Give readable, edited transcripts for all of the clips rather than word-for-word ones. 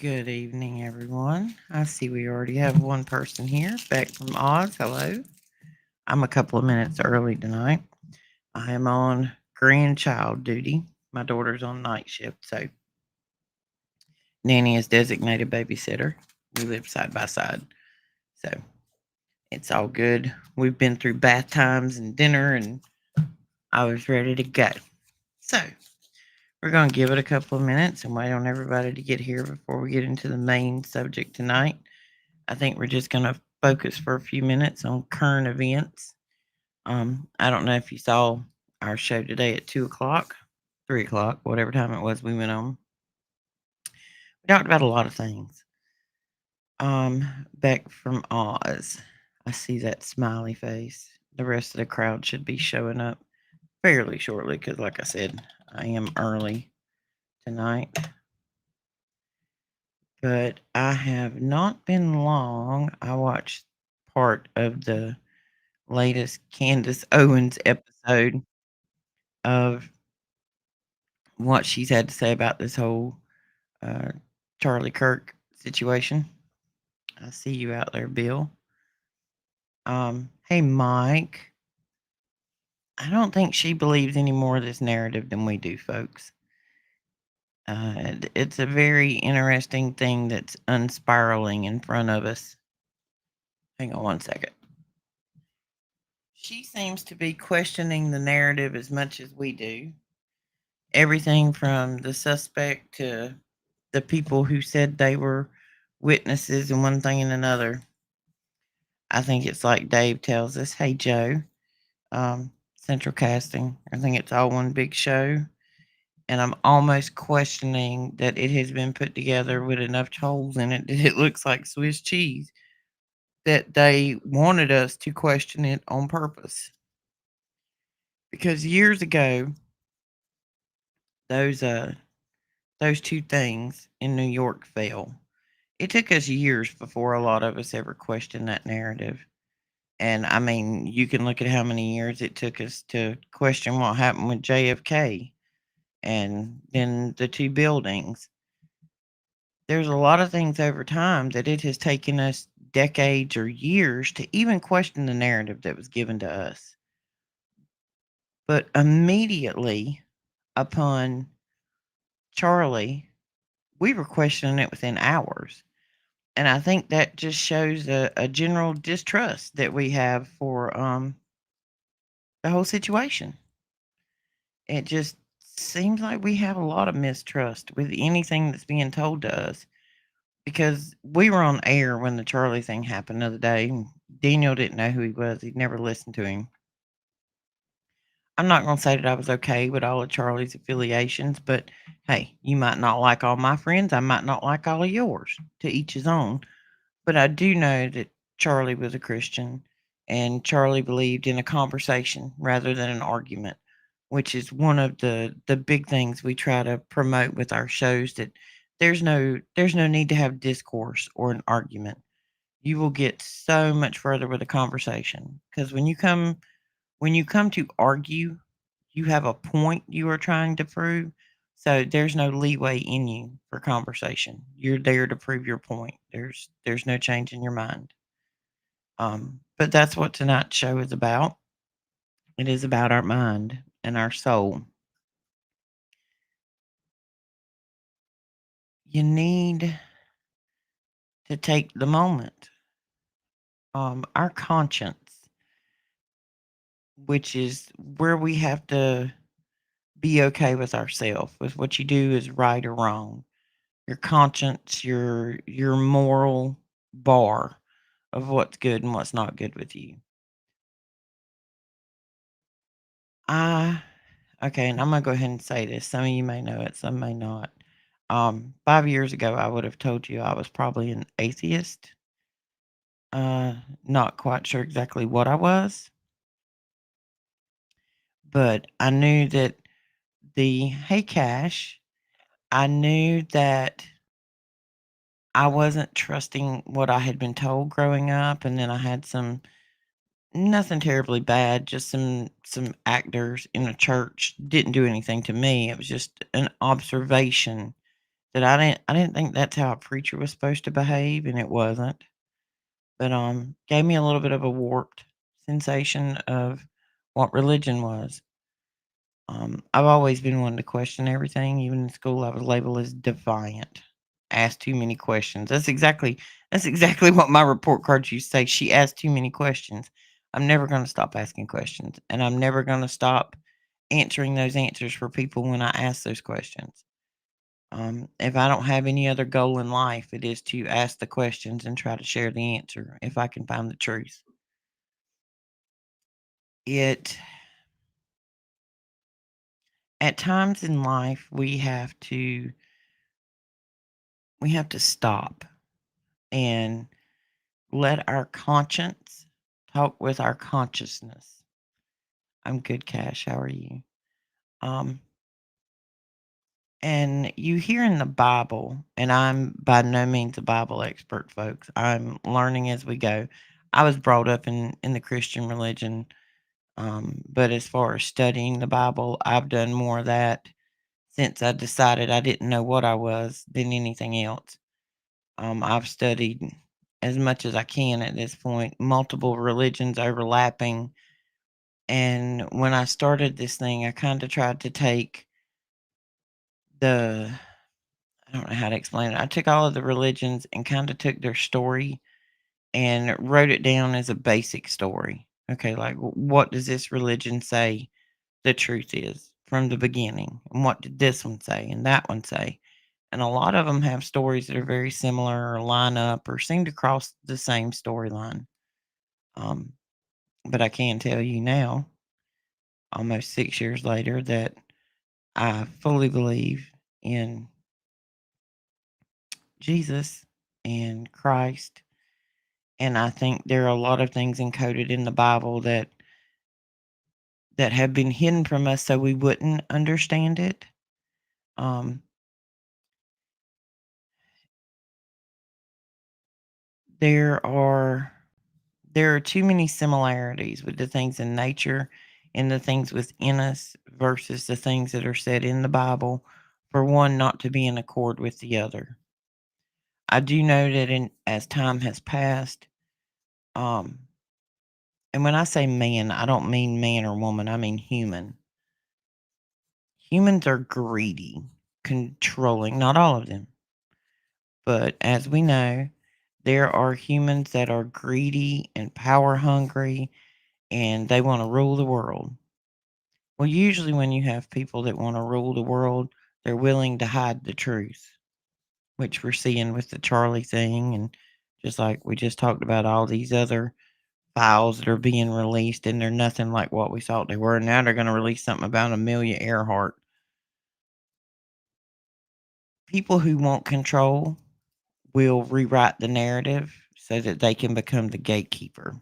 Good evening, everyone. I see we already have one person here back from Oz. Hello. I'm a couple of minutes early tonight. I am on grandchild duty. My daughter's on night shift, so Nanny is designated babysitter. We live side by side, so it's all good. We've been through bath times and dinner, and I was ready to go. So we're going to give it a couple of minutes and wait on everybody to get here before we get into the main subject tonight. I think we're just going to focus for a few minutes on current events. I don't know if you saw our show today at 2 o'clock, 3 o'clock, whatever time it was we went on. We talked about a lot of things. Back from Oz, I see that smiley face. The rest of the crowd should be showing up fairly shortly because, like I said, I am early tonight. But I have not been long. I watched part of the latest Candace Owens episode of what she's had to say about this whole uh, Charlie Kirk situation. I see you out there, Bill. Hey, Mike. I don't think she believes any more of this narrative than we do, folks. It's a very interesting thing that's unspiraling in front of us. Hang on one second. She seems to be questioning the narrative as much as we do. Everything from the suspect to the people who said they were witnesses and one thing and another. I think it's like Dave tells us, hey, Joe, central casting. I think it's all one big show. And I'm almost questioning that it has been put together with enough holes in it that it looks like Swiss cheese, that they wanted us to question it on purpose. Because years ago, those two things in New York fell. It took us years before a lot of us ever questioned that narrative. And I mean, you can look at how many years it took us to question what happened with JFK and then the two buildings. There's a lot of things over time that it has taken us decades or years to even question the narrative that was given to us. But immediately upon Charlie, we were questioning it within hours. And I think that just shows a general distrust that we have for the whole situation. It just seems like we have a lot of mistrust with anything that's being told to us because we were on air when the Charlie thing happened the other day. Daniel didn't know who he was. He'd never listened to him. I'm not going to say that I was okay with all of Charlie's affiliations, but hey, you might not like all my friends. I might not like all of yours. To each his own. But I do know that Charlie was a Christian and Charlie believed in a conversation rather than an argument, which is one of the big things we try to promote with our shows, that there's no need to have discourse or an argument. You will get so much further with a conversation because when you come to argue, you have a point you are trying to prove. So there's no leeway in you for conversation. You're there to prove your point. There's no change in your mind. But that's what tonight's show is about. It is about our mind and our soul. You need to take the moment. Our conscience, which is where we have to be okay with ourselves, with what you do is right or wrong. Your conscience, your moral bar of what's good and what's not good with you. I Okay, and I'm gonna go ahead and say this. Some of you may know it, some may not. 5 years ago, I would have told you I was probably an atheist. Not quite sure exactly what I was, but I knew that hey Cash, I knew that I wasn't trusting what I had been told growing up, and then I had some nothing terribly bad, just some actors in a church didn't do anything to me. It was just an observation that I didn't think that's how a preacher was supposed to behave, and it wasn't. But, gave me a little bit of a warped sensation of what religion was. I've always been one to question everything. Even in school, I was labeled as defiant. Asked too many questions. That's exactly what my report cards used to say. She asked too many questions. I'm never going to stop asking questions, and I'm never going to stop answering those answers for people when I ask those questions. If I don't have any other goal in life, it is to ask the questions and try to share the answer if I can find the truth. It At times in life we have to stop and let our conscience talk with our consciousness. I'm good, Cash. How are you? Um, and you hear in the Bible, and I'm by no means a Bible expert, folks. I'm learning as we go. I was brought up in the Christian religion, but as far as studying the Bible, I've done more of that since I decided I didn't know what I was than anything else. I've studied as much as I can at this point, multiple religions overlapping. And when I started this thing, I kind of tried to take the, I don't know how to explain it. I took all of the religions and kind of took their story and wrote it down as a basic story. Okay, like what does this religion say the truth is from the beginning? And what did this one say and that one say? And a lot of them have stories that are very similar or line up or seem to cross the same storyline. Um, but I can tell you now, almost 6 years later, that I fully believe in Jesus and Christ. And I think there are a lot of things encoded in the Bible that have been hidden from us so we wouldn't understand it. Um, there are there are too many similarities with the things in nature and the things within us versus the things that are said in the Bible for one not to be in accord with the other. I do know that as time has passed, um, and when I say man, I don't mean man or woman, I mean human. Humans are greedy, controlling, not all of them, but as we know, there are humans that are greedy and power hungry and they want to rule the world. Well, usually when you have people that want to rule the world, they're willing to hide the truth, which we're seeing with the Charlie thing. And just like we just talked about all these other files that are being released, and they're nothing like what we thought they were. Now they're going to release something about Amelia Earhart. People who want control will rewrite the narrative so that they can become the gatekeeper.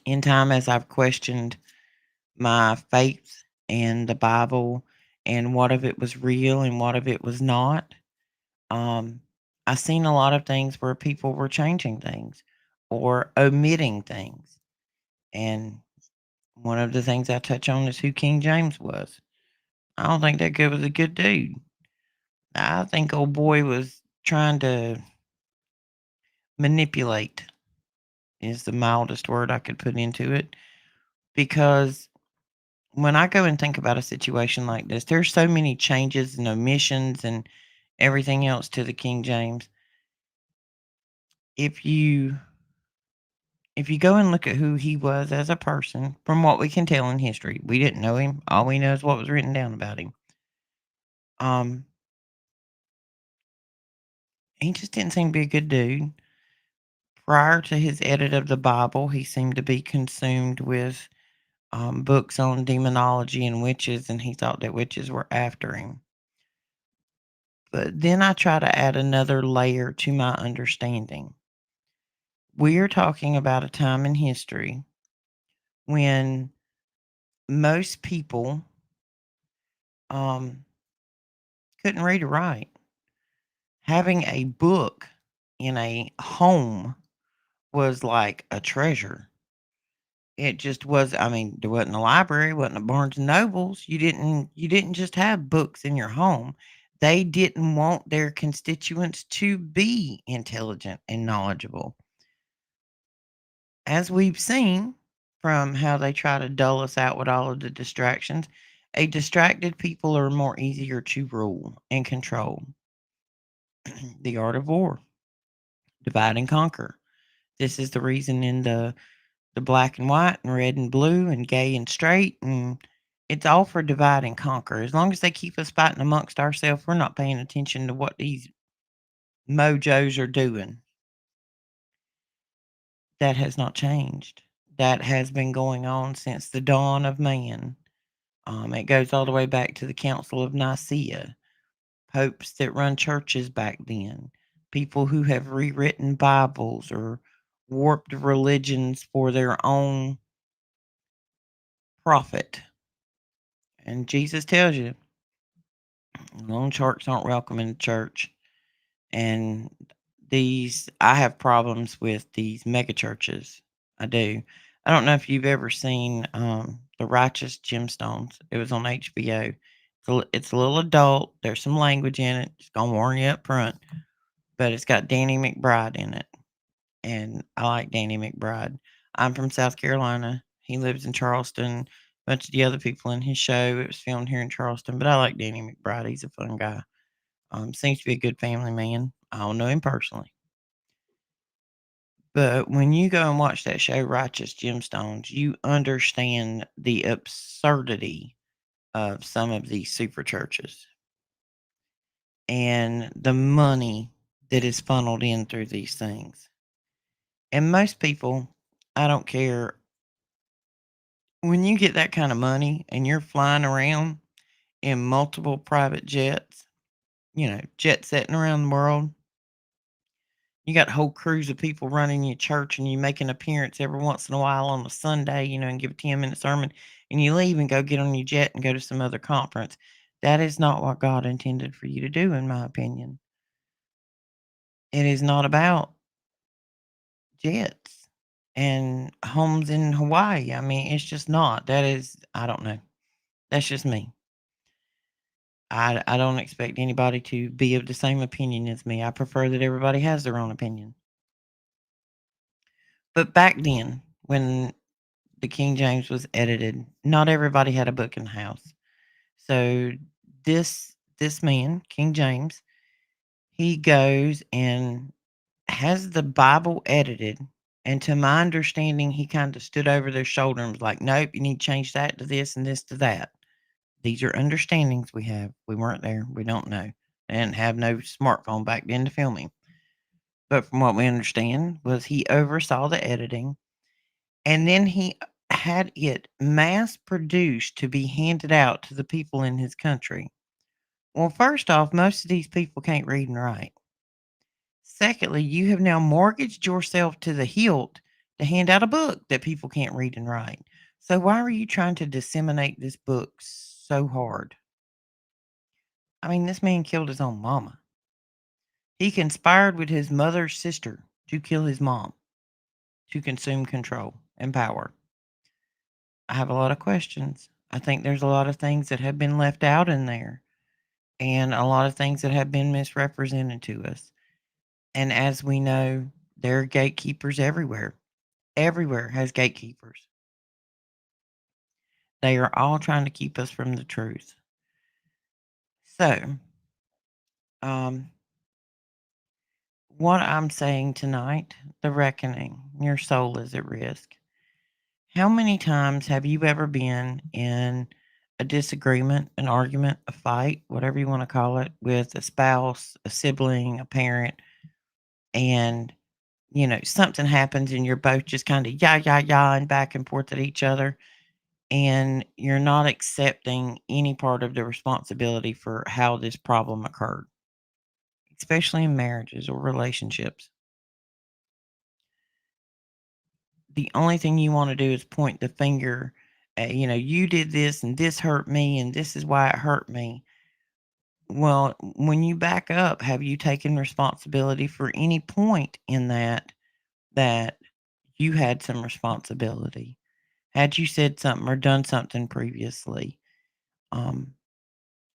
In time, as I've questioned my faith and the Bible and what of it was real and what of it was not. Um, I seen a lot of things where people were changing things or omitting things. And one of the things I touch on is who King James was. I don't think that guy was a good dude. I think old boy was trying to manipulate is the mildest word I could put into it because when I go and think about a situation like this, there's so many changes and omissions and everything else to the King James. If you if you go and look at who he was as a person, from what we can tell in history, we didn't know him. All we know is what was written down about him. Um, he just didn't seem to be a good dude. Prior to his edit of the Bible, he seemed to be consumed with books on demonology and witches, and he thought that witches were after him. But then I try to add another layer to my understanding. We're talking about a time in history when most people um, couldn't read or write. Having a book in a home was like a treasure. It just was. I mean, there wasn't a library, wasn't a Barnes and Nobles. You didn't just have books in your home. They didn't want their constituents to be intelligent and knowledgeable. As we've seen from how they try to dull us out with all of the distractions, a distracted people are more easier to rule and control. The art of war, divide and conquer. This is the reason in the black and white and red and blue and gay and straight, and it's all for divide and conquer. As long as they keep us fighting amongst ourselves, we're not paying attention to what these mojos are doing. That has not changed. That has been going on since the dawn of man. It goes all the way back to the Council of Nicaea, popes that run churches back then, people who have rewritten Bibles or warped religions for their own profit. And Jesus tells you, lone sharks aren't welcome in the church. And I have problems with these mega churches. I do. I don't know if you've ever seen The Righteous Gemstones. It was on HBO. It's a little adult. There's some language in it. Just gonna warn you up front. But it's got Danny McBride in it. And I like Danny McBride. I'm from South Carolina. He lives in Charleston. A bunch of the other people in his show, it was filmed here in Charleston. But I like Danny McBride. He's a fun guy. Seems to be a good family man. I don't know him personally. But when you go and watch that show, Righteous Gemstones, you understand the absurdity of some of these super churches and the money that is funneled in through these things. And most people, I don't care, when you get that kind of money and you're flying around in multiple private jets, jet setting around the world, you got whole crews of people running your church and you make an appearance every once in a while on a Sunday, and give a 10-minute sermon and you leave and go get on your jet and go to some other conference. That is not what God intended for you to do, in my opinion. It is not about jets and homes in Hawaii. I mean, it's just not. I don't know. That's just me. I don't expect anybody to be of the same opinion as me. I prefer that everybody has their own opinion. But back then, when the King James was edited, not everybody had a book in the house. So this man, King James, he goes and has the Bible edited. And to my understanding, he kind of stood over their shoulder and was like, nope, you need to change that to this and this to that. These are understandings we have. We weren't there. We don't know. They didn't have no smartphone back then to film him. But from what we understand was he oversaw the editing. And then he had it mass produced to be handed out to the people in his country. Well, first off, most of these people can't read and write. Secondly, you have now mortgaged yourself to the hilt to hand out a book that people can't read and write. So why are you trying to disseminate this book so hard? I mean, this man killed his own mama. He conspired with his mother's sister to kill his mom, to consume control and power. I have a lot of questions. I think there's a lot of things that have been left out in there and a lot of things that have been misrepresented to us. And as we know, there are gatekeepers everywhere. Everywhere has gatekeepers. They are all trying to keep us from the truth. So, um, what I'm saying tonight, the reckoning, your soul is at risk. How many times have you ever been in a disagreement, an argument, a fight, whatever you want to call it, with a spouse, a sibling, a parent, and something happens and you're both just kind of yah and back and forth at each other, and you're not accepting any part of the responsibility for how this problem occurred, especially in marriages or relationships. The only thing you want to do is point the finger at, you did this and this hurt me and this is why it hurt me. Well, when you back up, have you taken responsibility for any point in that you had some responsibility? Had you said something or done something previously? Um,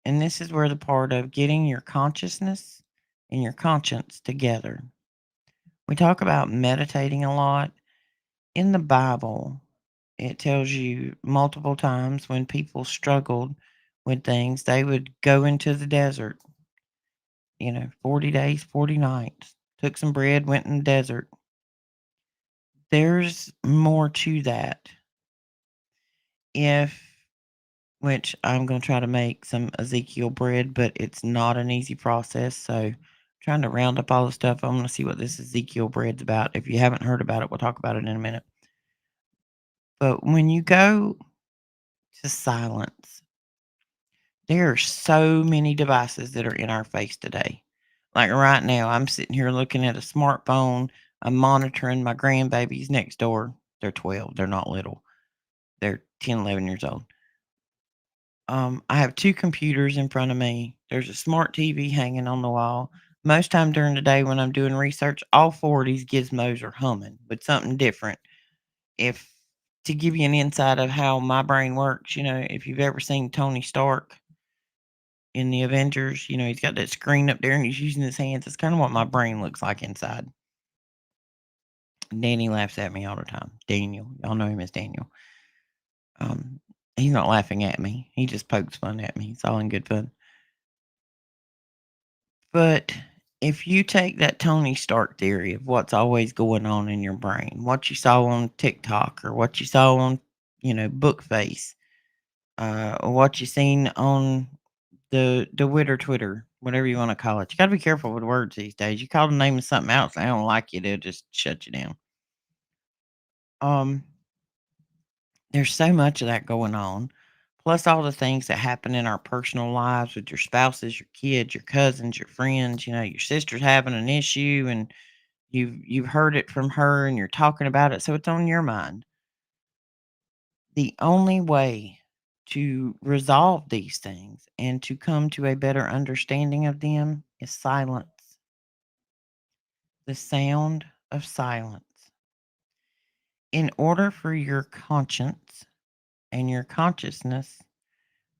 And this is where the part of getting your consciousness and your conscience together. We talk about meditating a lot. In the Bible, it tells you multiple times when people struggled with things, they would go into the desert, 40 days, 40 nights, took some bread, went in the desert. There's more to that. If which I'm going to try to make some Ezekiel bread, but it's not an easy process. So, trying to round up all the stuff. I'm going to see what this Ezekiel bread's about. If you haven't heard about it, we'll talk about it in a minute. But when you go to silence, there are so many devices that are in our face today. Like right now, I'm sitting here looking at a smartphone. I'm monitoring my grandbabies next door. They're 12. They're not little. They're 10, 11 years old. I have 2 computers in front of me. There's a smart TV hanging on the wall. Most time during the day when I'm doing research, all 4 of these gizmos are humming with something different. If to give you an insight of how my brain works, if you've ever seen Tony Stark in the Avengers, he's got that screen up there and he's using his hands. It's kind of what my brain looks like inside. Danny laughs at me all the time. Daniel, y'all know him as Daniel. He's not laughing at me. He just pokes fun at me. It's all in good fun. But if you take that Tony Stark theory of what's always going on in your brain, what you saw on TikTok or what you saw on, Bookface, or what you seen on the Witter Twitter, whatever you want to call it. You got to be careful with words these days. You call the name of something else, they don't like you, they'll just shut you down. Um, there's so much of that going on. Plus all the things that happen in our personal lives with your spouses, your kids, your cousins, your friends. Your sister's having an issue, and you've heard it from her, and you're talking about it, so it's on your mind. The only way to resolve these things and to come to a better understanding of them is silence. The sound of silence. In order for your conscience and your consciousness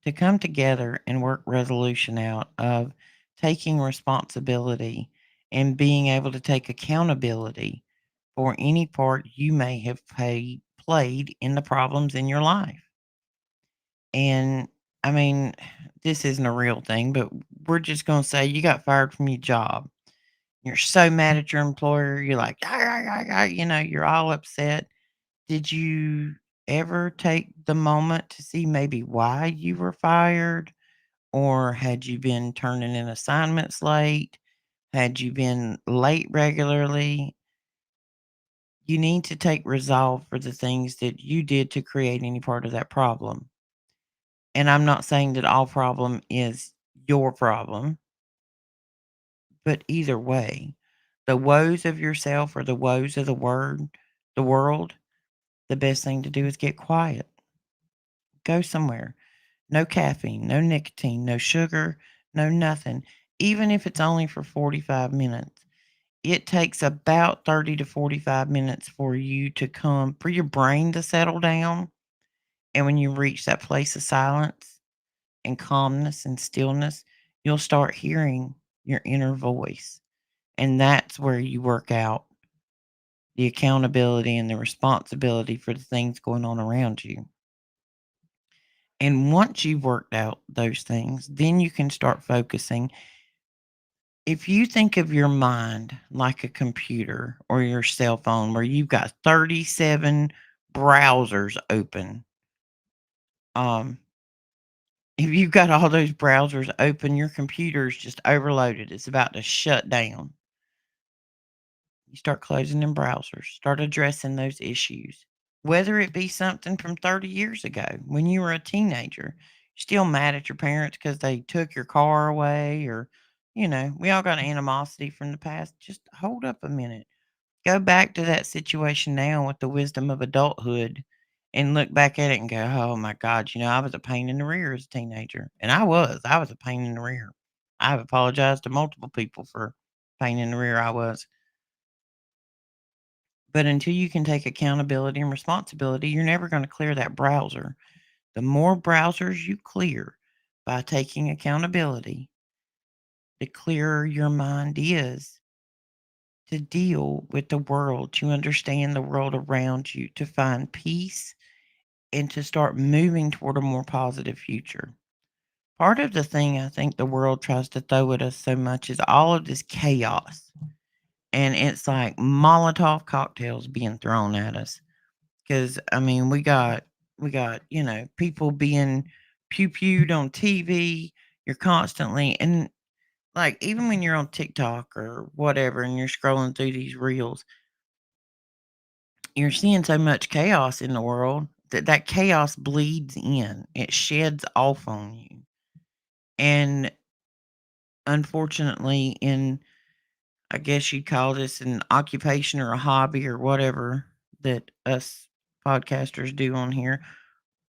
to come together and work resolution out of taking responsibility and being able to take accountability for any part you may have played in the problems in your life. And I mean, this isn't a real thing, but we're just going to say you got fired from your job. You're so mad at your employer. You're like, "Ah, ah, ah, ah," you're all upset. Did you ever take the moment to see maybe why you were fired? Or had you been turning in assignments late? Had you been late regularly? You need to take resolve for the things that you did to create any part of that problem. And I'm not saying that all problem is your problem, but either way, the woes of yourself or the woes of the world, the best thing to do is get quiet. Go somewhere. No caffeine, no nicotine, no sugar, no nothing. Even if it's only for 45 minutes. It takes about 30 to 45 minutes for for your brain to settle down. And when you reach that place of silence and calmness and stillness, you'll start hearing your inner voice. And that's where you work out the accountability and the responsibility for the things going on around you. And once you've worked out those things, then you can start focusing. If you think of your mind like a computer or your cell phone where you've got 37 browsers open, um, if you've got all those browsers open, your computer's just overloaded. It's about to shut down. You start closing them browsers, start addressing those issues. Whether it be something from 30 years ago when you were a teenager, you're still mad at your parents because they took your car away, or, we all got animosity from the past. Just hold up a minute. Go back to that situation now with the wisdom of adulthood and look back at it and go, oh my God, I was a pain in the rear as a teenager. And I was a pain in the rear. I've apologized to multiple people for pain in the rear I was. But until you can take accountability and responsibility, you're never going to clear that browser. The more browsers you clear, by taking accountability, the clearer your mind is to deal with the world, to understand the world around you, to find peace, and to start moving toward a more positive future. Part of the thing I think the world tries to throw at us so much is all of this chaos. And it's like Molotov cocktails being thrown at us. Because I mean, we got, people being pew pewed on TV. You're constantly and like even when you're on TikTok or whatever and you're scrolling through these reels, you're seeing so much chaos in the world that that chaos bleeds in. It sheds off on you. And unfortunately, in I guess you'd call this an occupation or a hobby or whatever that us podcasters do on here,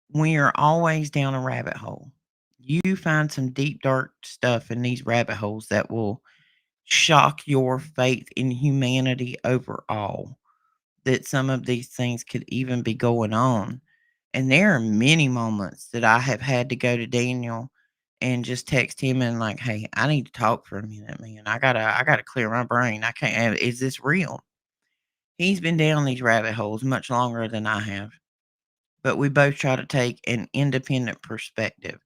we are always down a rabbit hole. You find some deep, dark stuff in these rabbit holes that will shock your faith in humanity overall. That some of these things could even be going on. And there are many moments that I have had to go to Daniel and just text him and like, "Hey, I need to talk for a minute, man. I gotta clear my brain. I can't. Is this real?" He's been down these rabbit holes much longer than I have, but we both try to take an independent perspective.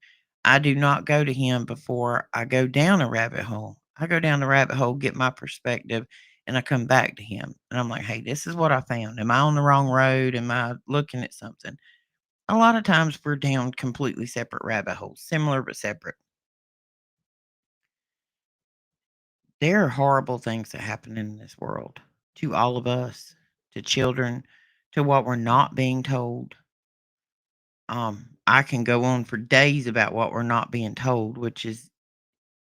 I do not go to him before I go down a rabbit hole. I go down the rabbit hole, get my perspective, and I come back to him. And I'm like, "Hey, this is what I found. Am I on the wrong road? Am I looking at something?" A lot of times we're down completely separate rabbit holes, similar but separate. There are horrible things that happen in this world to all of us, to children, to what we're not being told. I can go on for days about what we're not being told, which is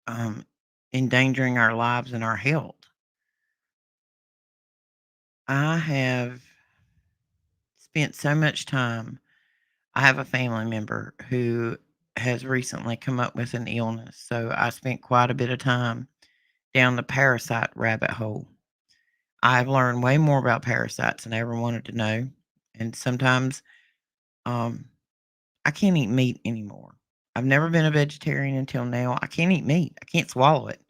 um, endangering our lives and our health. I have spent so much time. I have a family member who has recently come up with an illness, so I spent quite a bit of time down the parasite rabbit hole. I've learned way more about parasites than I ever wanted to know, and sometimes um, I can't eat meat anymore. I've never been a vegetarian until now. I can't eat meat. I can't swallow it.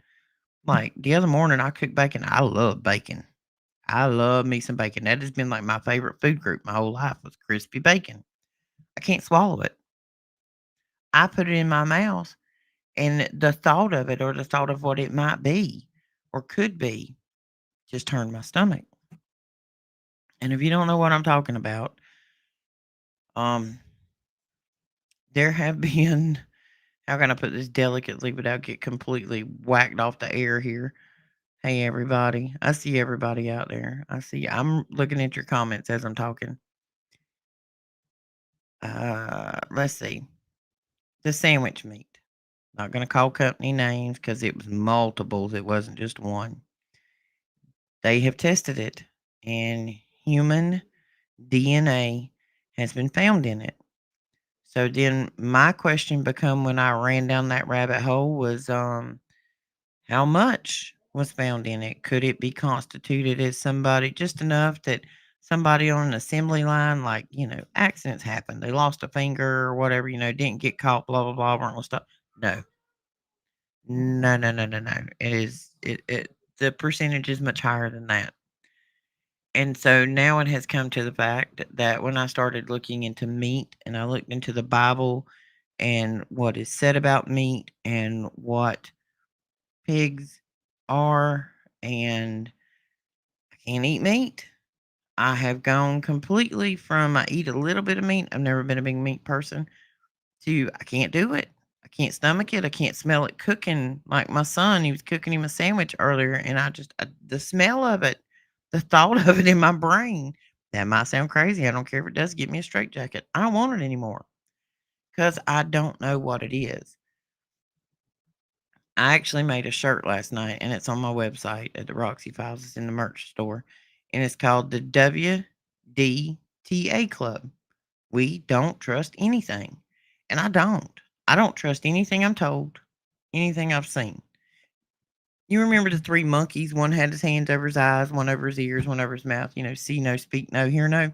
Like the other morning, I cooked bacon. I love bacon. I love me some bacon. That has been like my favorite food group my whole life was crispy bacon. I can't swallow it. I put it in my mouth, and the thought of it, or the thought of what it might be, or could be, just turned my stomach. And if you don't know what I'm talking about, um, there have been how can I put this delicately without get completely whacked off the air here? Hey everybody. I see everybody out there. I'm looking at your comments as I'm talking. Let's see. The sandwich meat. Not gonna call company names because it was multiples. It wasn't just one. They have tested it and human DNA has been found in it. So then my question become when I ran down that rabbit hole was how much was found in it? Could it be constituted as somebody just enough that somebody on an assembly line, like, accidents happen. They lost a finger or whatever, didn't get caught, blah, blah, blah, weren't gonna stop. No. No, no, no, no, no. The percentage is much higher than that. And so now it has come to the fact that when I started looking into meat and I looked into the Bible and what is said about meat and what pigs are, and I can't eat meat. I have gone completely from I eat a little bit of meat. I've never been a big meat person to I can't do it. I can't stomach it. I can't smell it cooking. Like my son, he was cooking him a sandwich earlier, and the smell of it, the thought of it in my brain, that might sound crazy. I don't care if it does get me a straitjacket. I don't want it anymore because I don't know what it is. I actually made a shirt last night, and it's on my website at the Roxy Files. It's in the merch store, and it's called the WDTA Club. We don't trust anything, and I don't. I don't trust anything I'm told, anything I've seen. You remember the three monkeys? One had his hands over his eyes, one over his ears, one over his mouth. See no, speak no, hear no.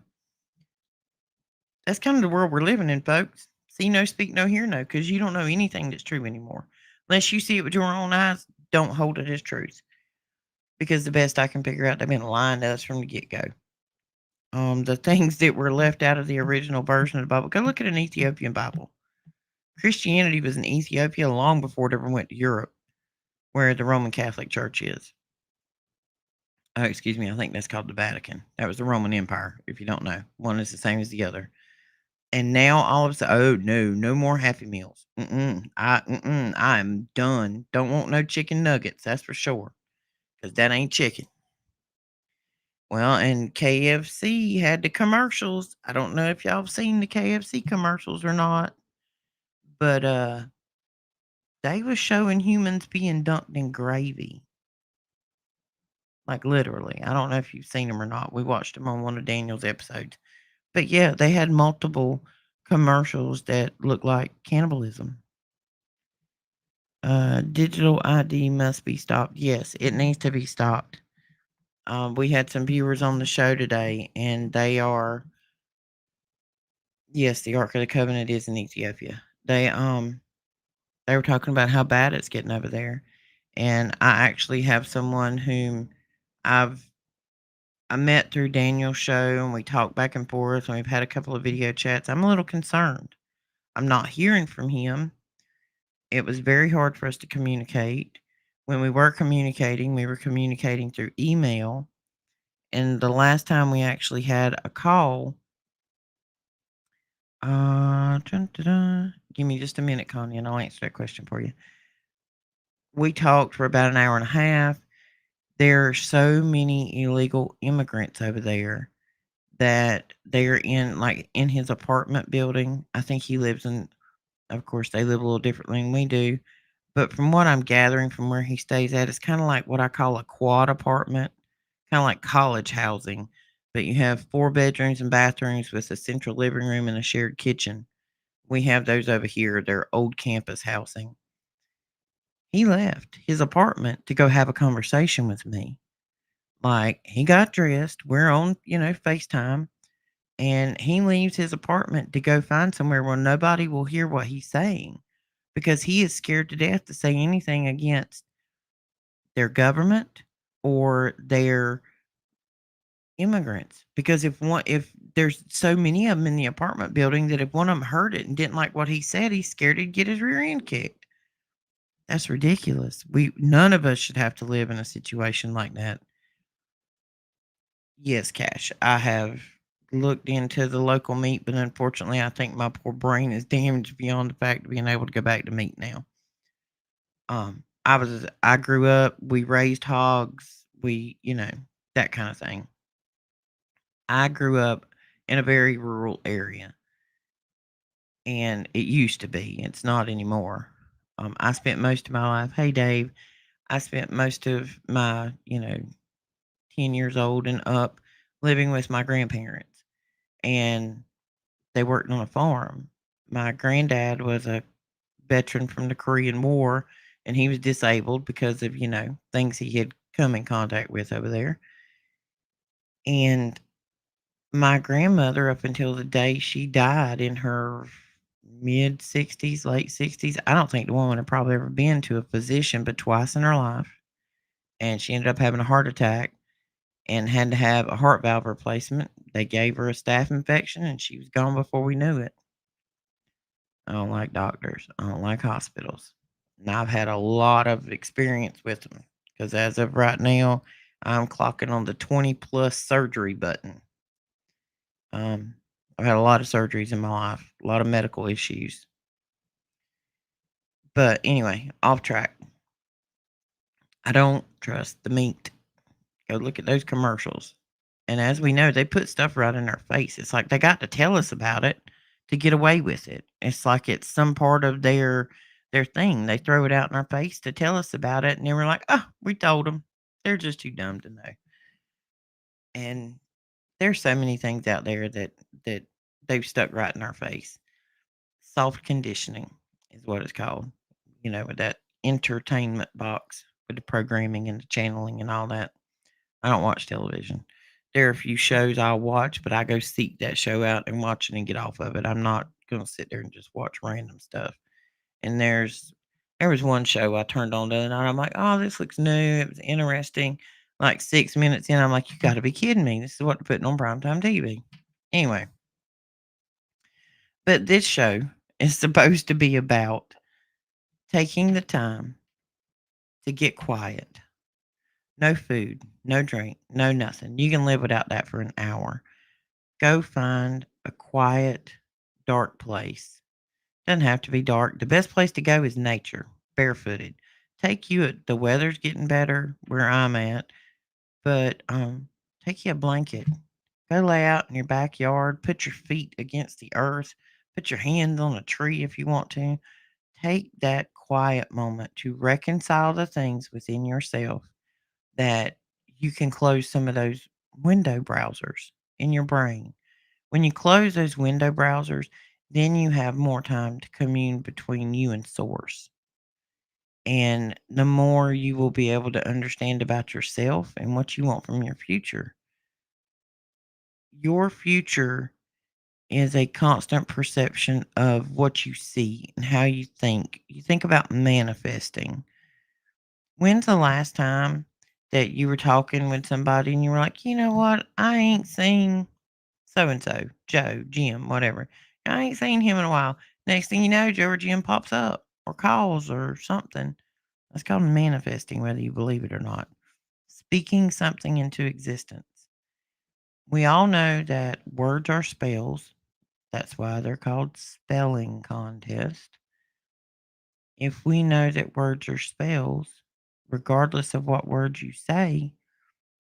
That's kind of the world we're living in, folks. See no, speak no, hear no, because you don't know anything that's true anymore. Unless you see it with your own eyes, don't hold it as truth. Because the best I can figure out, they've been lying to us from the get go. The things that were left out of the original version of the Bible, go look at an Ethiopian Bible. Christianity was in Ethiopia long before it ever went to Europe, where the Roman Catholic Church is. Oh, excuse me, I think that's called the Vatican. That was the Roman Empire, if you don't know. One is the same as the other. And now all of a sudden, oh no, no more Happy Meals. I'm done. Don't want no chicken nuggets, that's for sure. Because that ain't chicken. Well, and KFC had the commercials. I don't know if y'all have seen the KFC commercials or not, but they was showing humans being dunked in gravy. Like literally. I don't know if you've seen them or not. We watched them on one of Daniel's episodes. But yeah, they had multiple commercials that looked like cannibalism. Digital ID must be stopped. Yes, it needs to be stopped. We had some viewers on the show today, and yes, the Ark of the Covenant is in Ethiopia. They were talking about how bad it's getting over there, and I actually have someone whom I've I met through Daniel's show, and we talked back and forth, and we've had a couple of video chats. I'm a little concerned. I'm not hearing from him. It was very hard for us to communicate. When we were communicating through email. And the last time we actually had a call, dun, dun, dun. Give me just a minute, Connie, and I'll answer that question for you. We talked for about an hour and a half. There are so many illegal immigrants over there that they're in his apartment building. I think he lives in, of course, they live a little differently than we do. But from what I'm gathering from where he stays at, it's kind of like what I call a quad apartment, kind of like college housing. But you have 4 bedrooms and bathrooms with a central living room and a shared kitchen. We have those over here. They're old campus housing. He left his apartment to go have a conversation with me. Like, he got dressed. We're on, FaceTime. And he leaves his apartment to go find somewhere where nobody will hear what he's saying because he is scared to death to say anything against their government or their immigrants. Because if there's so many of them in the apartment building that if one of them heard it and didn't like what he said, he's scared he'd get his rear end kicked. That's ridiculous. None of us should have to live in a situation like that. Yes, Cash. I have looked into the local meat, but unfortunately, I think my poor brain is damaged beyond the fact of being able to go back to meat now. I grew up, we raised hogs, that kind of thing. I grew up in a very rural area, and it used to be. It's not anymore. I spent most of my life. Hey, Dave. I spent most of my, 10 years old and up living with my grandparents, and they worked on a farm. My granddad was a veteran from the Korean War, and he was disabled because of, things he had come in contact with over there. And my grandmother, up until the day she died in her mid 60s, late 60s, I don't think the woman had probably ever been to a physician but twice in her life. And she ended up having a heart attack and had to have a heart valve replacement. They gave her a staph infection and she was gone before we knew it. I don't like doctors. I don't like hospitals. And I've had a lot of experience with them because as of right now, I'm clocking on the 20 plus surgery button. I've had a lot of surgeries in my life, a lot of medical issues. But anyway, off track. I don't trust the meat. Go look at those commercials. And as we know, they put stuff right in our face. It's like they got to tell us about it to get away with it. It's like it's some part of their thing. They throw it out in our face to tell us about it, and then we're like, "Oh, we told them. They're just too dumb to know." And there's so many things out there that they've stuck right in our face. Soft conditioning is what it's called. With that entertainment box with the programming and the channeling and all that. I don't watch television. There are a few shows I'll watch, but I go seek that show out and watch it and get off of it. I'm not gonna sit there and just watch random stuff. And there was one show I turned on the other night. I'm like, oh, this looks new. It was interesting. Like 6 minutes in, I'm like, you got to be kidding me. This is what they're putting on primetime TV. Anyway, but this show is supposed to be about taking the time to get quiet. No food, no drink, no nothing. You can live without that for an hour. Go find a quiet, dark place. Doesn't have to be dark. The best place to go is nature, barefooted. Take you the weather's getting better where I'm at, but take you a blanket. Go lay out in your backyard, put your feet against the earth, put your hands on a tree if you want to. Take that quiet moment to reconcile the things within yourself that you can close some of those window browsers in your brain. When you close those window browsers, then you have more time to commune between you and source. And the more you will be able to understand about yourself and what you want from your future. Your future is a constant perception of what you see and how you think. You think about manifesting. When's the last time that you were talking with somebody and you were like, you know what? I ain't seen so and so, Joe, Jim, whatever. I ain't seen him in a while. Next thing you know, Joe or Jim pops up or calls or something. That's called manifesting, whether you believe it or not. Speaking something into existence. We all know that words are spells. That's why they're called spelling contests. If we know that words are spells, regardless of what words you say,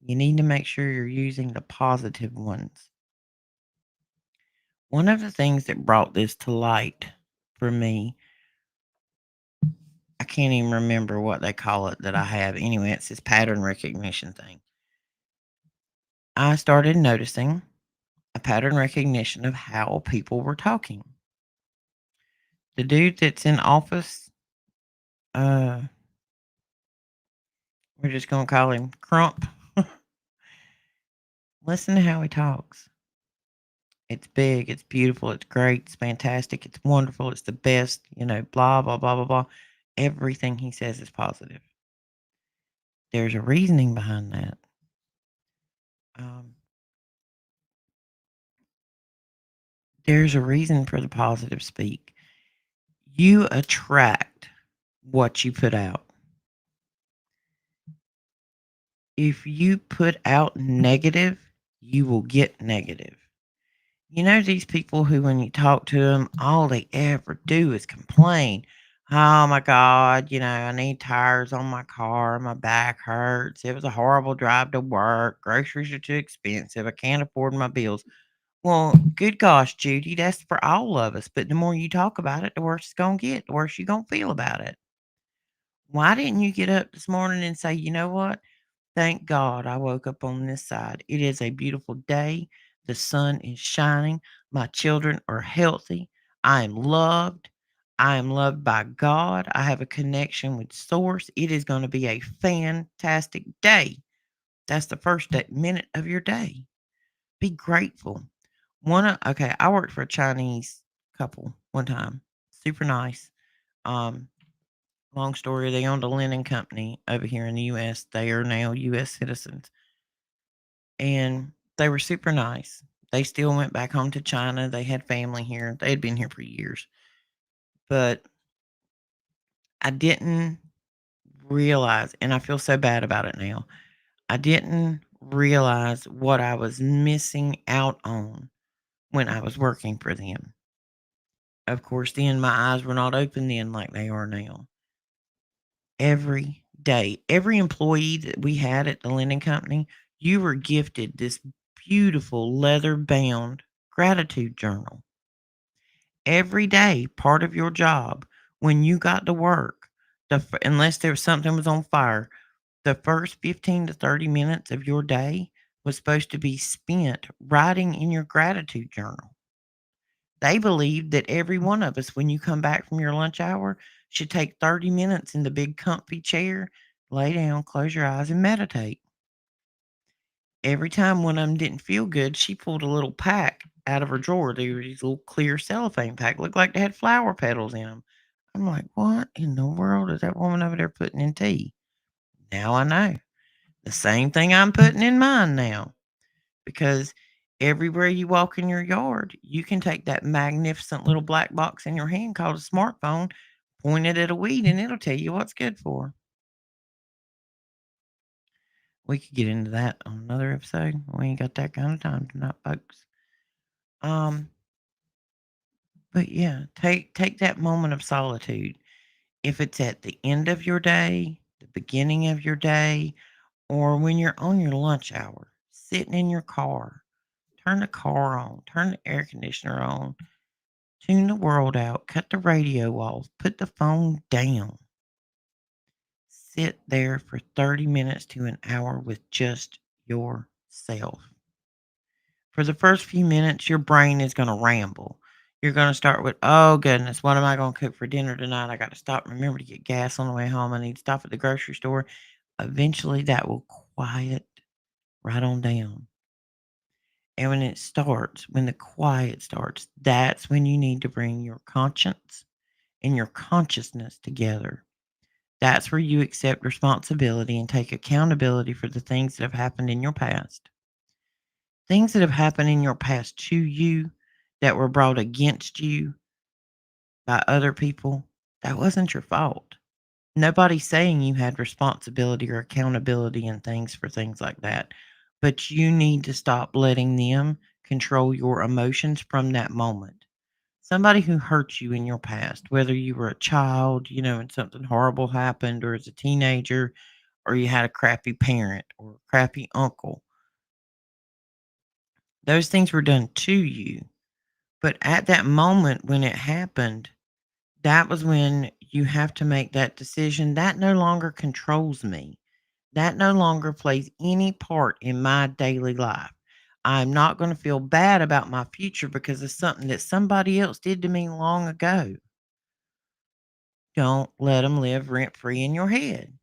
you need to make sure you're using the positive ones. One of the things that brought this to light for me, I can't even remember what they call it that I have. Anyway, it's this pattern recognition thing. I started noticing a pattern recognition of how people were talking. The dude that's in office, uh, we're just going to call him Crump. Listen to how he talks. It's big, it's beautiful, it's great, it's fantastic, it's wonderful, it's the best, blah, blah, blah, blah, blah. Everything he says is positive. There's a reasoning behind that. Um, there's a reason for the positive speak. You attract what you put out. If you put out negative, you will get negative. You know, these people who, when you talk to them, all they ever do is complain. Oh my God, I need tires on my car. My back hurts. It was a horrible drive to work. Groceries are too expensive. I can't afford my bills. Well, good gosh, Judy, that's for all of us. But the more you talk about it, the worse it's going to get, the worse you're going to feel about it. Why didn't you get up this morning and say, you know what? Thank God I woke up on this side. It is a beautiful day. The sun is shining. My children are healthy. I am loved. I am loved by God. I have a connection with Source. It is going to be a fantastic day. That's the first minute of your day. Be grateful. Okay, I worked for a Chinese couple one time. Super nice. Um, Long story, they owned a linen company over here in the US. They are now US citizens. And they were super nice. They still went back home to China. They had family here. They had been here for years. But I didn't realize, and I feel so bad about it now. I didn't realize what I was missing out on when I was working for them. Of course, then my eyes were not open then like they are now. Every day, every employee that we had at the linen company, you were gifted this beautiful leather bound gratitude journal. Every day, part of your job, when you got to work, unless there was something was on fire, the first 15 to 30 minutes of your day was supposed to be spent writing in your gratitude journal. They believed that every one of us, when you come back from your lunch hour, should take 30 minutes in the big comfy chair, lay down, close your eyes, and meditate. Every time one of them didn't feel good, she pulled a little pack out of her drawer. They were these little clear cellophane pack, looked like they had flower petals in them. I'm like, what in the world is that woman over there putting in tea? Now I know. The same thing I'm putting in mine now. Because everywhere you walk in your yard, you can take that magnificent little black box in your hand called a smartphone, point it at a weed, and it'll tell you what's good for her. We could get into that on another episode. We ain't got that kind of time tonight, folks. Um, but yeah, take that moment of solitude. If it's at the end of your day, the beginning of your day, or when you're on your lunch hour, sitting in your car, turn the car on, turn the air conditioner on, tune the world out, cut the radio off, put the phone down. Sit there for 30 minutes to an hour with just yourself. For the first few minutes, your brain is going to ramble. You're going to start with, oh goodness, what am I going to cook for dinner tonight? I got to stop and remember to get gas on the way home. I need to stop at the grocery store. Eventually, that will quiet right on down. And when it starts, when the quiet starts, that's when you need to bring your conscience and your consciousness together. That's where you accept responsibility and take accountability for the things that have happened in your past. Things that have happened in your past to you that were brought against you by other people, that wasn't your fault. Nobody's saying you had responsibility or accountability and things for things like that. But you need to stop letting them control your emotions from that moment. Somebody who hurt you in your past, whether you were a child, and something horrible happened, or as a teenager, or you had a crappy parent or a crappy uncle, those things were done to you. But at that moment when it happened, that was when you have to make that decision. That no longer controls me. That no longer plays any part in my daily life. I'm not going to feel bad about my future because of something that somebody else did to me long ago. Don't let them live rent free in your head.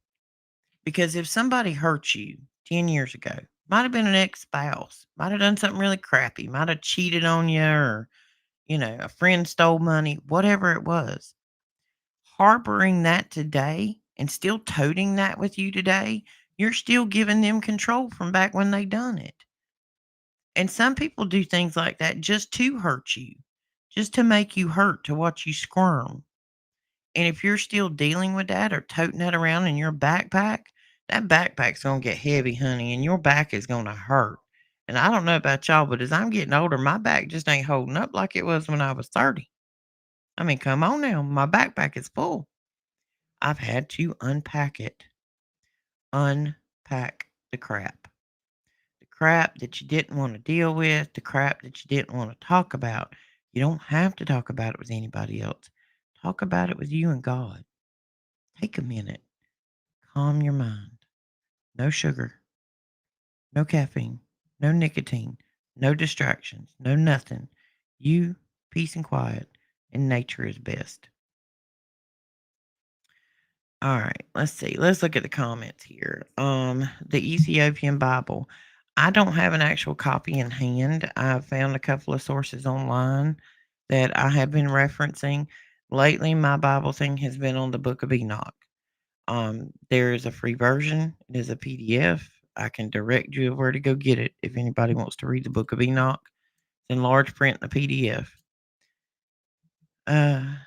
Because if somebody hurt you 10 years ago, might have been an ex spouse, might have done something really crappy, might have cheated on you, or, a friend stole money, whatever it was, harboring that today and still toting that with you today, you're still giving them control from back when they done it. And some people do things like that just to hurt you, just to make you hurt, to watch you squirm. And if you're still dealing with that or toting that around in your backpack, that backpack's gonna get heavy, honey, and your back is gonna hurt. And I don't know about y'all, but as I'm getting older, my back just ain't holding up like it was when I was 30. I mean, come on now, my backpack is full. I've had to unpack it. Unpack the crap. The crap that you didn't want to deal with, the crap that you didn't want to talk about. You don't have to talk about it with anybody else. Talk about it with you and God. Take a minute. Calm your mind. No sugar, no caffeine, no nicotine, no distractions, no nothing. You, peace and quiet, and nature is best. All right, let's see. Let's look at the comments here. The Ethiopian Bible. I don't have an actual copy in hand. I've found a couple of sources online that I have been referencing. Lately, my Bible thing has been on the Book of Enoch. There is a free version. It is a PDF. I can direct you of where to go get it if anybody wants to read the Book of Enoch. It's in large print in the PDF.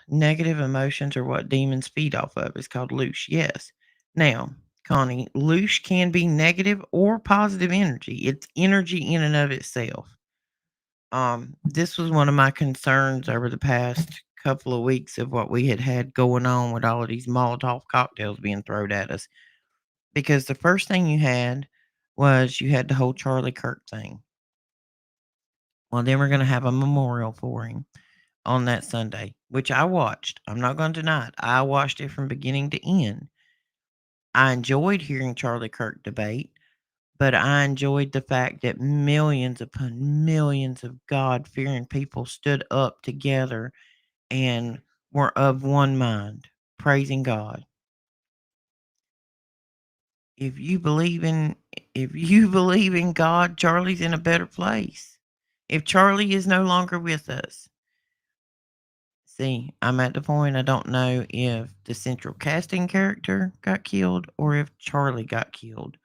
Negative emotions are what demons feed off of. It's called loosh. Yes. Now, Connie, loosh can be negative or positive energy. It's energy in and of itself. This was one of my concerns over the past couple of weeks of what we had going on with all of these Molotov cocktails being thrown at us. Because the first thing you had was you had the whole Charlie Kirk thing. Well, then we're going to have a memorial for him on that Sunday, which I watched. I'm not going to deny it. I watched it from beginning to end. I enjoyed hearing Charlie Kirk debate, but I enjoyed the fact that millions upon millions of God fearing people stood up together and were of one mind, praising God. If you believe in if you believe in God, Charlie's in a better place. If Charlie is no longer with us, see, I'm at the point I don't know if the central casting character got killed or if Charlie got killed.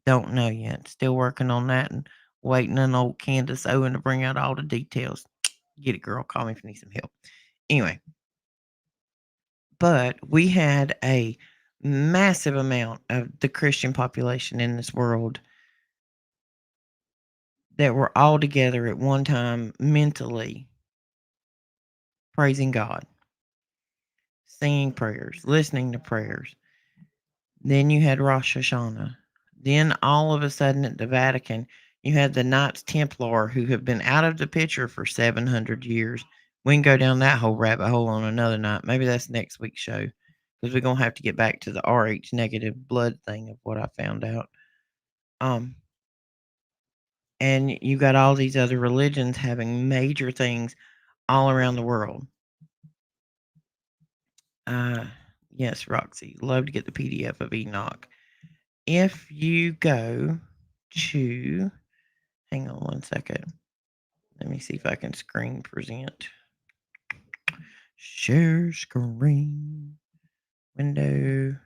Don't know yet. Still working on that and waiting on old Candace Owen to bring out all the details. Get it, girl. Call me if you need some help. Anyway, but we had a massive amount of the Christian population in this world that were all together at one time mentally praising God, singing prayers, listening to prayers. Then you had Rosh Hashanah. Then all of a sudden at the Vatican, you had the Knights Templar who have been out of the picture for 700 years. We can go down that whole rabbit hole on another night. Maybe that's next week's show because we're going to have to get back to the Rh negative blood thing of what I found out. Um, and you got all these other religions having major things all around the world. Uh, yes, Roxy, love to get the PDF of Enoch. If you go to, hang on one second. Let me see if I can screen present. Share screen. Window.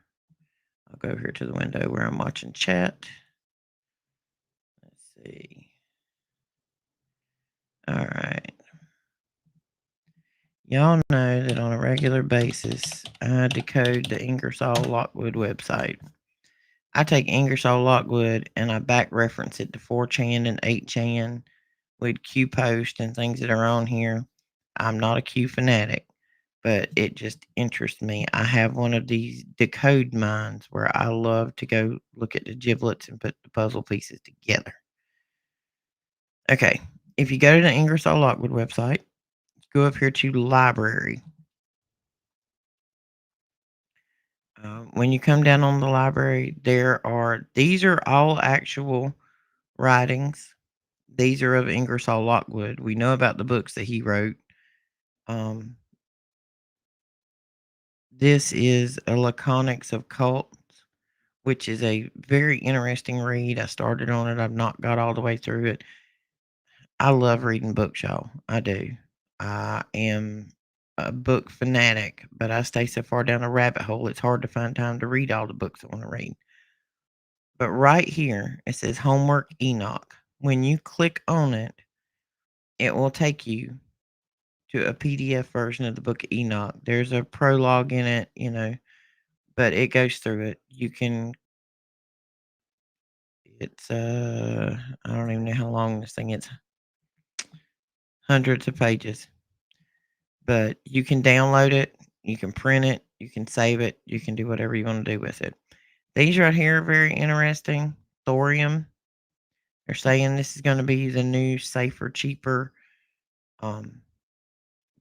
I'll go here to the window where I'm watching chat. Let's see. All right. Y'all know that on a regular basis, I decode the Ingersoll Lockwood website. I take Ingersoll Lockwood and I back reference it to 4chan and 8chan with Q post and things that are on here. I'm not a Q fanatic, but it just interests me. I have one of these decode minds where I love to go look at the giblets and put the puzzle pieces together. Okay, if you go to the Ingersoll Lockwood website, go up here to library. When you come down on the library, these are all actual writings. These are of Ingersoll Lockwood. We know about the books that he wrote. Um, this is a Laconics of Cults, which is a very interesting read. I started on it. I've not got all the way through it. I love reading books, y'all. I do. I am a book fanatic, but I stay so far down a rabbit hole, it's hard to find time to read all the books I want to read. But right here, it says Homework Enoch. When you click on it, it will take you to a PDF version of the book of Enoch. There's a prologue in it, but it goes through it. You can it's I don't even know how long this thing is. Hundreds of pages. But you can download it, you can print it, you can save it, you can do whatever you want to do with it. These right here are very interesting. Thorium. They're saying this is going to be the new, safer, cheaper um,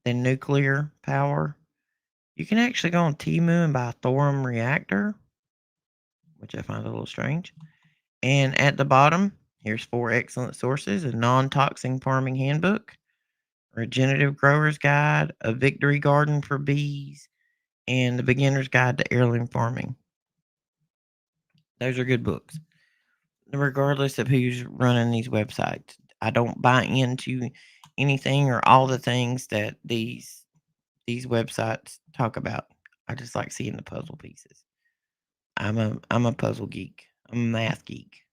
than nuclear power. You can actually go on Temu and buy a thorium reactor, which I find a little strange. And at the bottom, here's 4 excellent sources: a non-toxic farming handbook, regenerative grower's guide, a victory garden for bees, and the beginner's guide to heirloom farming. Those are good books, regardless of who's running these websites. I don't buy into anything or all the things that these websites talk about. I just like seeing the puzzle pieces. I'm a puzzle geek. I'm a math geek.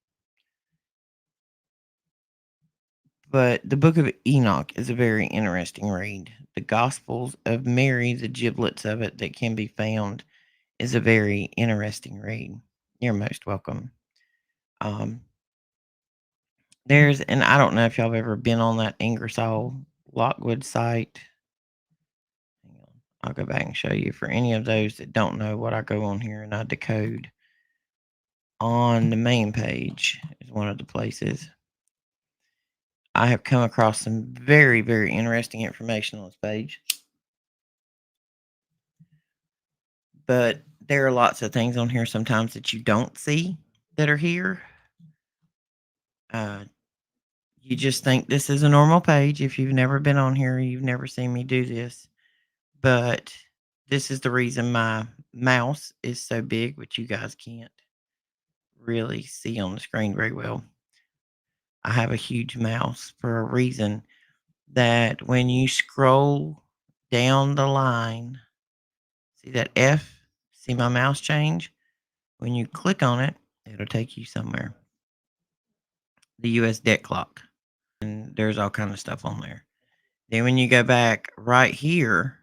But the Book of Enoch is a very interesting read. The Gospels of Mary, the giblets of it that can be found, is a very interesting read. You're most welcome. Um, and I don't know if y'all have ever been on that Ingersoll Lockwood site. Hang on, I'll go back and show you. For any of those that don't know what I go on here and I decode, on the main page is one of the places. I have come across some very, very interesting information on this page. But there are lots of things on here sometimes that you don't see that are here. You just think this is a normal page. If you've never been on here, you've never seen me do this. But this is the reason my mouse is so big, which you guys can't really see on the screen very well. I have a huge mouse for a reason that when you scroll down the line, see that F? See my mouse change? When you click on it, it'll take you somewhere. The US debt clock. And there's all kind of stuff on there. Then when you go back right here,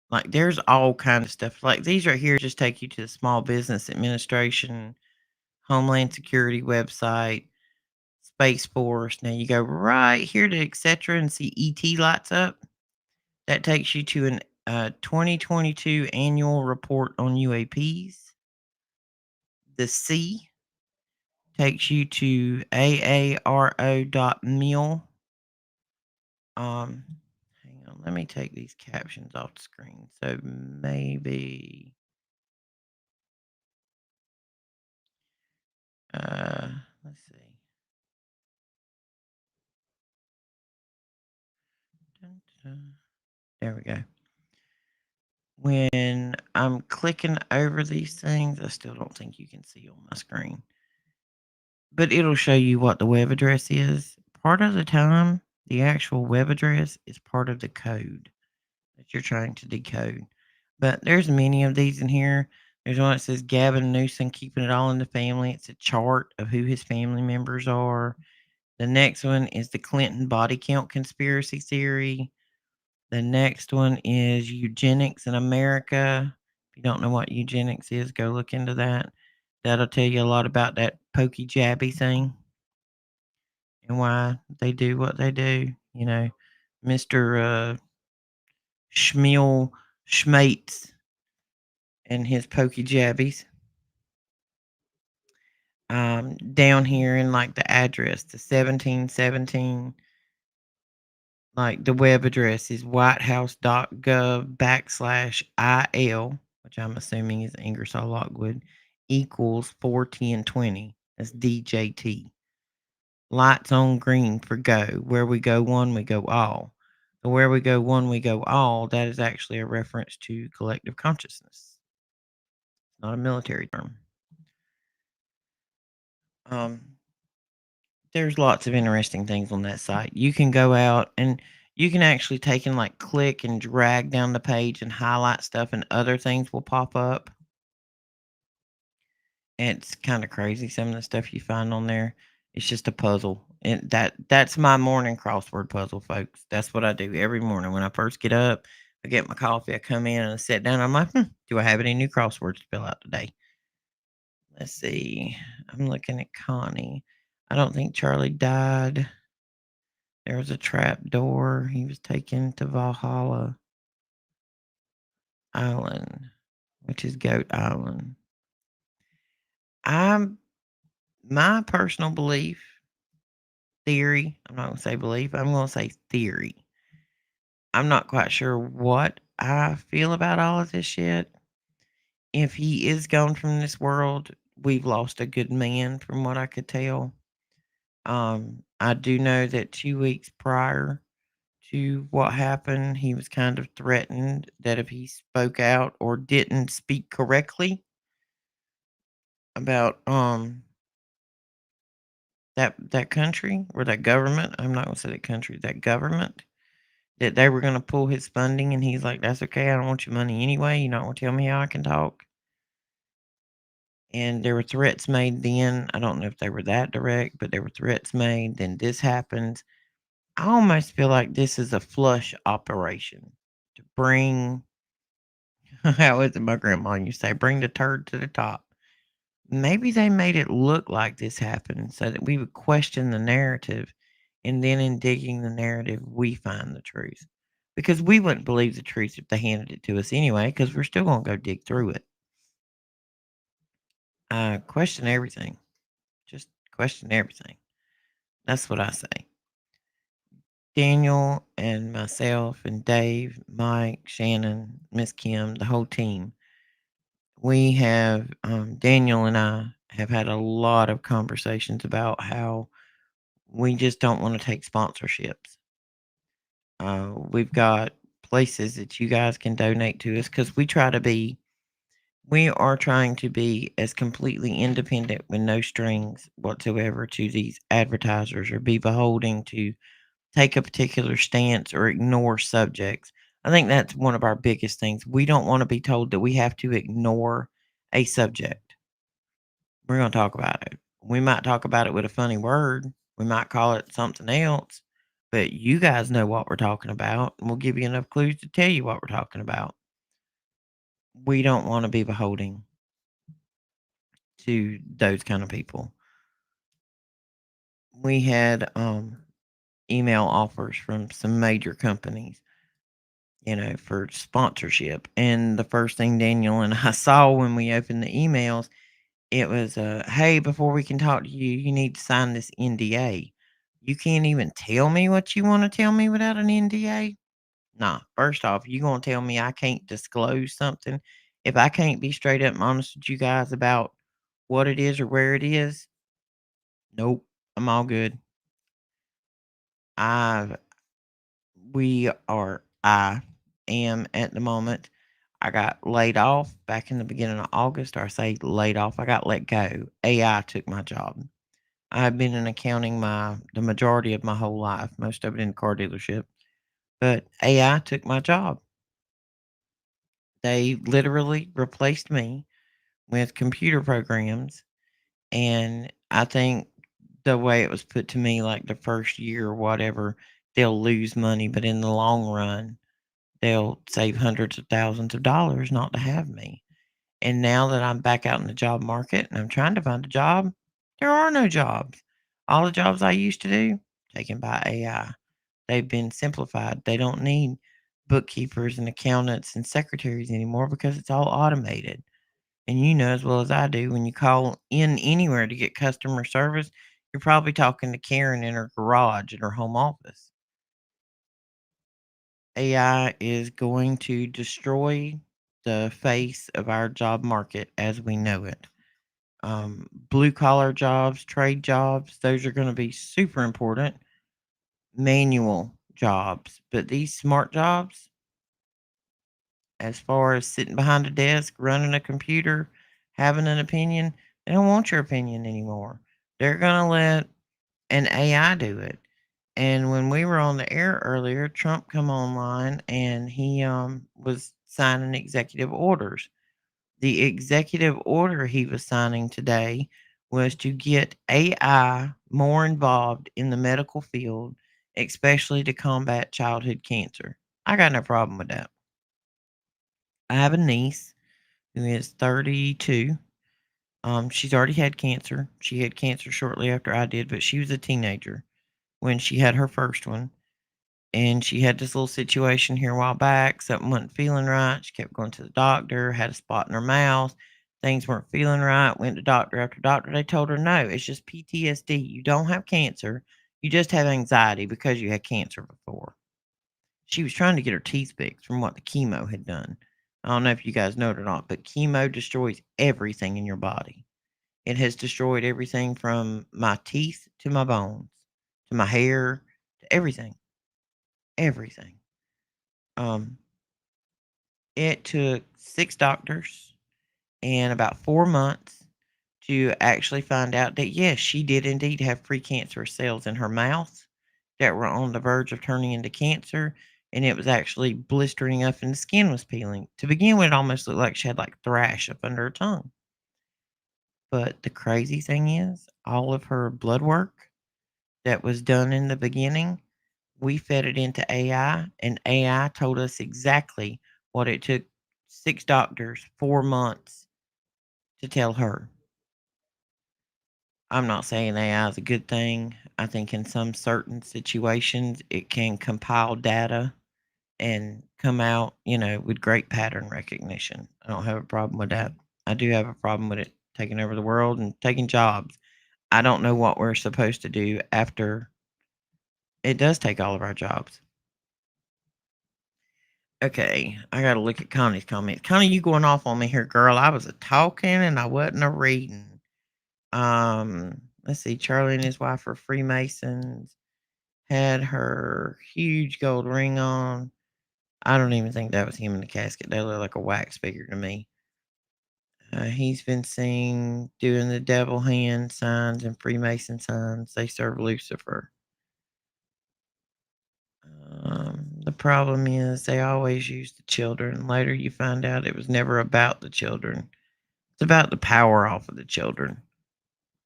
like there's all kind of stuff. Like these right here just take you to the Small Business Administration, Homeland Security website, Space Force. Now you go right here to etc. and see ET lights up. That takes you to an 2022 annual report on UAPs. The C takes you to aaro.mil. Hang on, let me take these captions off the screen. So maybe let's see. Dun, dun. There we go. When I'm clicking over these things, I still don't think you can see on my screen. But it'll show you what the web address is. Part of the time, the actual web address is part of the code that you're trying to decode. But there's many of these in here. There's one that says Gavin Newsom keeping it all in the family. It's a chart of who his family members are. The next one is the Clinton body count conspiracy theory. The next one is eugenics in America. If you don't know what eugenics is, go look into that. That'll tell you a lot about that pokey jabby thing and why they do what they do. You know, Mr. Schmiel Schmates and his pokey jabbies. Down here in like the address, the 1717, like the web address is whitehouse.gov/IL, which I'm assuming is Ingersoll Lockwood, equals 41020. That's DJT. Lights on green for go. Where we go one, we go all. So where we go one, we go all, that is actually a reference to collective consciousness. It's not a military term. Um, there's lots of interesting things on that site. You can go out and you can actually take and like click and drag down the page and highlight stuff, and other things will pop up. And it's kind of crazy some of the stuff you find on there. It's just a puzzle. And that's my morning crossword puzzle, folks. That's what I do every morning when I first get up. I get my coffee, I come in and I sit down. I'm like, do I have any new crosswords to fill out today? Let's see. I'm looking at Connie. I don't think Charlie died. There was a trap door. He was taken to Valhalla Island, which is Goat Island. I'm my personal belief, theory. I'm not gonna say belief. I'm gonna say theory. I'm not quite sure what I feel about all of this shit. If he is gone from this world, we've lost a good man, from what I could tell. I do know that 2 weeks prior to what happened, he was kind of threatened that if he spoke out or didn't speak correctly about that country or that government, I'm not gonna say that country, that government, that they were gonna pull his funding, and he's like, "That's okay, I don't want your money anyway, you're not gonna tell me how I can talk." And there were threats made then. I don't know if they were that direct, but there were threats made. Then this happens. I almost feel like this is a flush operation to bring how is it my grandma used to say, bring the turd to the top. Maybe they made it look like this happened so that we would question the narrative, and then in digging the narrative, we find the truth. Because we wouldn't believe the truth if they handed it to us anyway, because we're still going to go dig through it. Question everything. Just question everything. That's what I say. Daniel and myself and Dave, Mike, Shannon, Miss Kim, the whole team, we have, Daniel and I have had a lot of conversations about how we just don't want to take sponsorships. We've got places that you guys can donate to us because we try to be We are trying to be as completely independent with no strings whatsoever to these advertisers or be beholden to take a particular stance or ignore subjects. I think that's one of our biggest things. We don't want to be told that we have to ignore a subject. We're going to talk about it. We might talk about it with a funny word. We might call it something else, but you guys know what we're talking about, and we'll give you enough clues to tell you what we're talking about. We don't want to be beholden to those kind of people. We had email offers from some major companies, for sponsorship. And the first thing Daniel and I saw when we opened the emails, it was, hey, before we can talk to you, you need to sign this NDA. You can't even tell me what you want to tell me without an NDA? Nah, first off, you going to tell me I can't disclose something? If I can't be straight up and honest with you guys about what it is or where it is, nope, I'm all good. I I am at the moment. I got laid off back in the beginning of August, or I say laid off, I got let go. AI took my job. I have been in accounting the majority of my whole life, most of it in a car dealership, but AI took my job. They literally replaced me with computer programs, and I think the way it was put to me, like the first year or whatever, they'll lose money, but in the long run, they'll save hundreds of thousands of dollars not to have me. And now that I'm back out in the job market and I'm trying to find a job, there are no jobs. All the jobs I used to do, taken by AI. They've been simplified. They don't need bookkeepers and accountants and secretaries anymore because it's all automated. And you know as well as I do, when you call in anywhere to get customer service, you're probably talking to Karen in her garage in her home office. AI is going to destroy the face of our job market as we know it. Blue collar jobs, trade jobs, those are going to be super important. Manual jobs, but these smart jobs, as far as sitting behind a desk, running a computer, having an opinion, they don't want your opinion anymore. They're going to let an AI do it. And when we were on the air earlier, Trump come online and he was signing executive orders. The executive order he was signing today was to get AI more involved in the medical field, especially to combat childhood cancer. I got no problem with that. I have a niece who is 32. She's already had cancer. She had cancer shortly after I did, but she was a teenager when she had her first one. And she had this little situation here a while back. Something wasn't feeling right. She kept going to the doctor, had a spot in her mouth. Things weren't feeling right. Went to doctor after doctor. They told her, no, it's just PTSD. You don't have cancer. You just have anxiety because you had cancer before. She was trying to get her teeth fixed from what the chemo had done. I don't know if you guys know it or not, but chemo destroys everything in your body. It has destroyed everything from my teeth to my bones, to my hair, to everything. Everything. Um, it took 6 doctors and about 4 months to actually find out that, yes, she did indeed have precancerous cells in her mouth that were on the verge of turning into cancer, and it was actually blistering up and the skin was peeling. To begin with, it almost looked like she had, like, thrash up under her tongue. But the crazy thing is, all of her blood work that was done in the beginning, we fed it into AI, and AI told us exactly what it took 6 doctors 4 months to tell her. I'm not saying AI is a good thing. I think in some certain situations, it can compile data and come out, with great pattern recognition. I don't have a problem with that. I do have a problem with it taking over the world and taking jobs. I don't know what we're supposed to do after it does take all of our jobs. Okay, I gotta look at Connie's comments. Connie, you going off on me here, girl. I was a talking and I wasn't a reading. Let's see. Charlie and his wife are Freemasons. Had her huge gold ring on. I don't even think that was him in the casket. They look like a wax figure to me. He's been seen doing the devil hand signs and Freemason signs. They serve Lucifer. The problem is they always use the children. Later, you find out it was never about the children. It's about the power off of the children.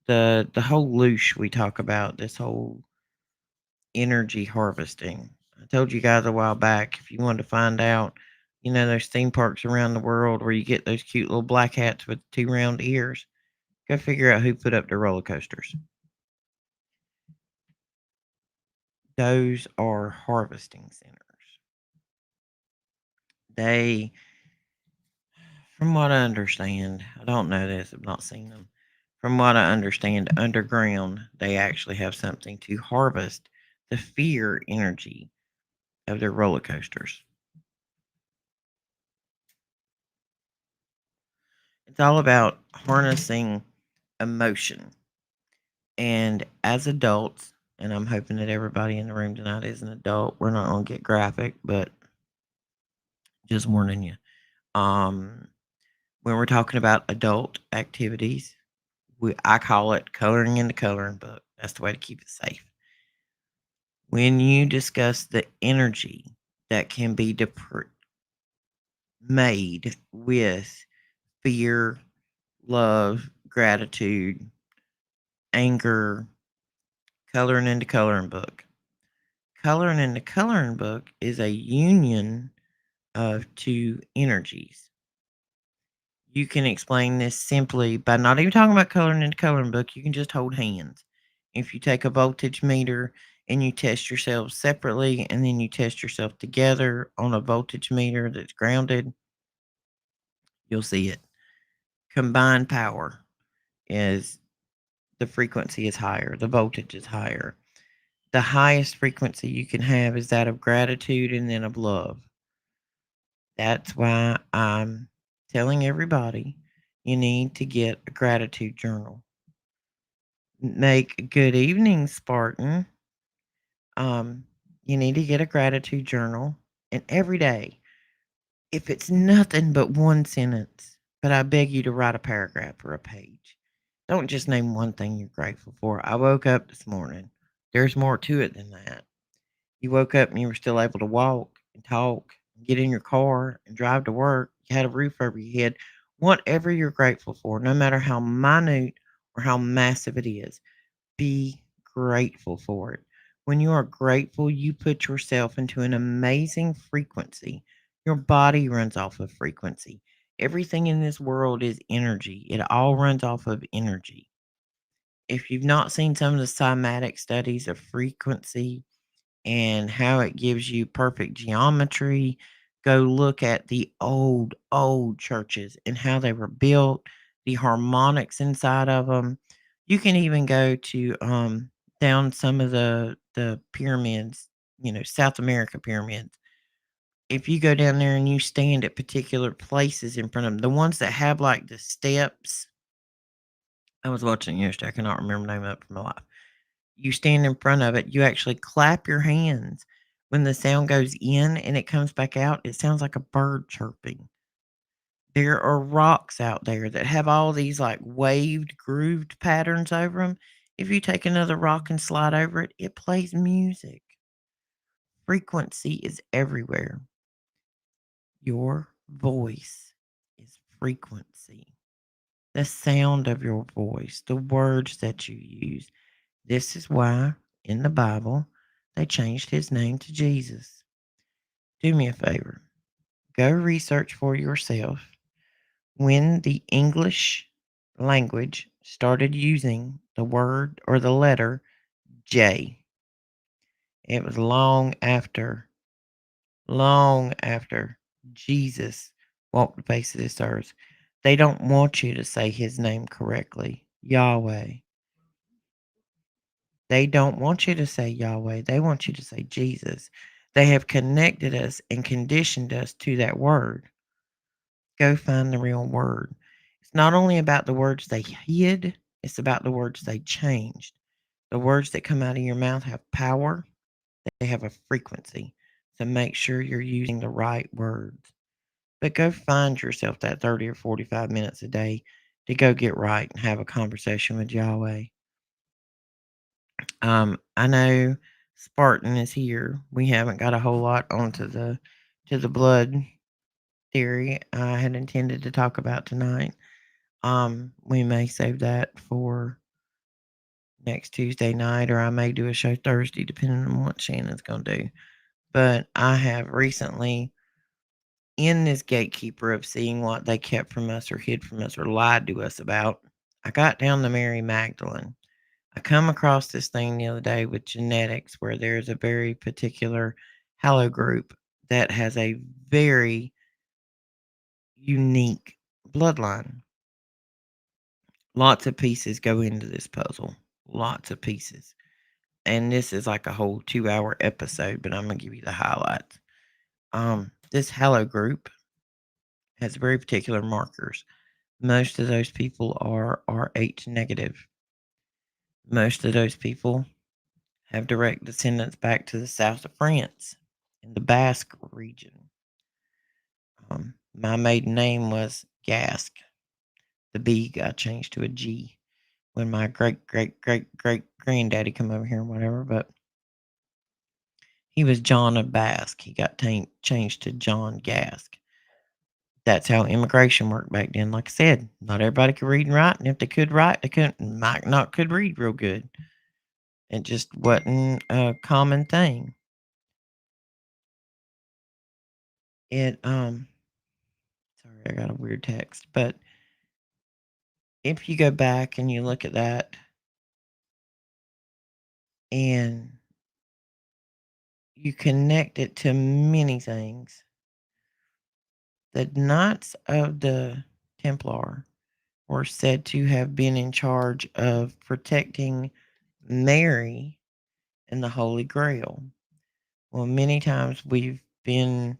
The whole loosh we talk about, this whole energy harvesting. I told you guys a while back, if you wanted to find out, there's theme parks around the world where you get those cute little black hats with two round ears. Go figure out who put up the roller coasters. Those are harvesting centers. They, from what I understand, I don't know this, I've not seen them. From what I understand, underground, they actually have something to harvest the fear energy of their roller coasters. It's all about harnessing emotion. And as adults, and I'm hoping that everybody in the room tonight is an adult. We're not going to get graphic, but just warning you. Um, when we're talking about adult activities, I call it coloring in the coloring book. That's the way to keep it safe. When you discuss the energy that can be made with fear, love, gratitude, anger, coloring in the coloring book. Coloring in the coloring book is a union of two energies. You can explain this simply by not even talking about coloring in the coloring book. You can just hold hands. If you take a voltage meter and you test yourselves separately and then you test yourself together on a voltage meter that's grounded, you'll see it. Combined power is the frequency is higher, the voltage is higher. The highest frequency you can have is that of gratitude and then of love. That's why I'm telling everybody you need to get a gratitude journal. Make good evening, Spartan. Um, you need to get a gratitude journal, and every day, if it's nothing but one sentence, but I beg you to write a paragraph or a page. Don't just name one thing you're grateful for. I woke up this morning. There's more to it than that. You woke up and you were still able to walk and talk, and get in your car and drive to work. You had a roof over your head. Whatever you're grateful for, no matter how minute or how massive it is, be grateful for it. When you are grateful, you put yourself into an amazing frequency. Your body runs off of frequency. Everything in this world is energy, it all runs off of energy. If you've not seen some of the cymatic studies of frequency, and how it gives you perfect geometry. Go look at the old churches and how they were built, the harmonics inside of them. You can even go to down some of the pyramids, South America pyramids. If you go down there and you stand at particular places in front of them, the ones that have like the steps, I was watching yesterday. I cannot remember the name of it for my life. You stand in front of it, you actually clap your hands. When the sound goes in and it comes back out, it sounds like a bird chirping. There are rocks out there that have all these like waved, grooved patterns over them. If you take another rock and slide over it, it plays music. Frequency is everywhere. Your voice is frequency. The sound of your voice, the words that you use. This is why in the Bible they changed his name to Jesus. Do me a favor. Go research for yourself when the English language started using the word or the letter J. It was long after Jesus walked the face of this earth. They don't want you to say his name correctly, Yahweh. They don't want you to say Yahweh. They want you to say Jesus. They have connected us and conditioned us to that word. Go find the real word. It's not only about the words they hid, it's about the words they changed. The words that come out of your mouth have power, they have a frequency. So make sure you're using the right words. but go find yourself that 30 or 45 minutes a day to go get right and have a conversation with Yahweh. I know Spartan is here. We haven't got a whole lot onto the blood theory I had intended to talk about tonight. We may save that for next Tuesday night, or I may do a show Thursday, depending on what Shannon's going to do. But I have recently, in this gatekeeper of seeing what they kept from us or hid from us or lied to us about, I got down to Mary Magdalene. I come across this thing the other day with genetics where there's a very particular haplogroup that has a very unique bloodline. Lots of pieces go into this puzzle. Lots of pieces. And this is like a whole 2-hour episode, but I'm going to give you the highlights. This haplogroup has very particular markers. Most of those people are Rh negative. Most of those people have direct descendants back to the south of France in the Basque region. My maiden name was Gask. The B got changed to a G when my great great great great granddaddy come over here and whatever, but he was John of Basque. He got changed to John Gask. That's how immigration worked back then. Like I said, not everybody could read and write, and if they could write, they might not could read real good. It just wasn't a common thing. It sorry, I got a weird text, but if you go back and you look at that and you connect it to many things, the Knights of the Templar were said to have been in charge of protecting Mary and the Holy Grail. Well, many times we've been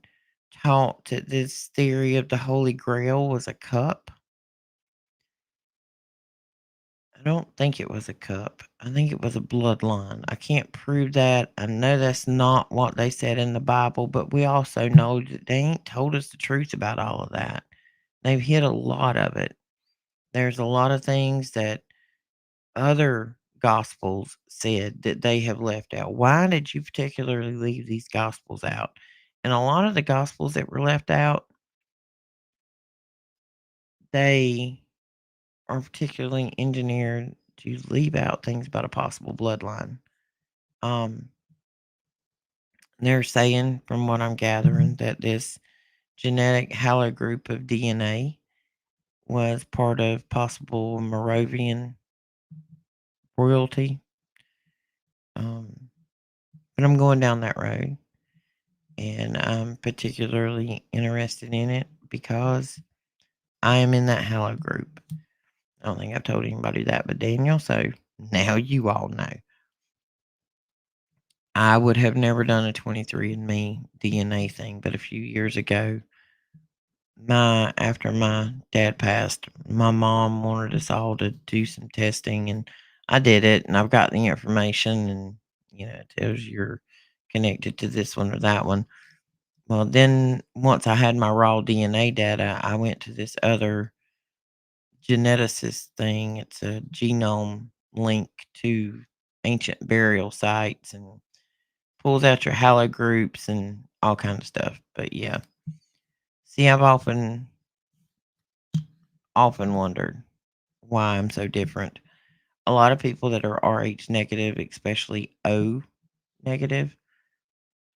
taught that this theory of the Holy Grail was a cup. I don't think it was a cup. I think it was a bloodline. I can't prove that. I know that's not what they said in the Bible, but we also know that they ain't told us the truth about all of that. They've hid a lot of it. There's a lot of things that other gospels said that they have left out. Why did you particularly leave these gospels out? And a lot of the gospels that were left out, they are particularly engineered to leave out things about a possible bloodline. Um, they're saying, from what I'm gathering, that this genetic haplogroup of DNA was part of possible Moravian royalty. But I'm going down that road, and I'm particularly interested in it because I am in that haplogroup. I don't think I've told anybody that but Daniel, so now you all know. I would have never done a 23andMe DNA thing, but a few years ago, after my dad passed, my mom wanted us all to do some testing, and I did it, and I've got the information, and it tells you're connected to this one or that one. Well, then once I had my raw DNA data, I went to this other geneticist thing. It's a genome link to ancient burial sites and pulls out your haplogroups and all kind of stuff. But yeah, see, I've often wondered why I'm so different. A lot of people that are Rh negative, especially O negative,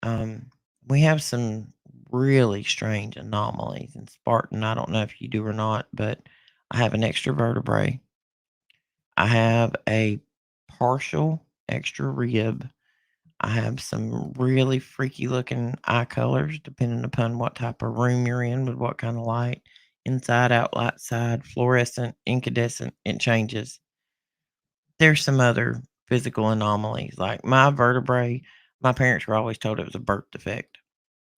um, we have some really strange anomalies. In Spartan, I don't know if you do or not, but I have an extra vertebrae. I have a partial extra rib. I have some really freaky looking eye colors, depending upon what type of room you're in with what kind of light. Inside, out, outside, fluorescent, incandescent, it changes. There's some other physical anomalies. Like my vertebrae, my parents were always told it was a birth defect.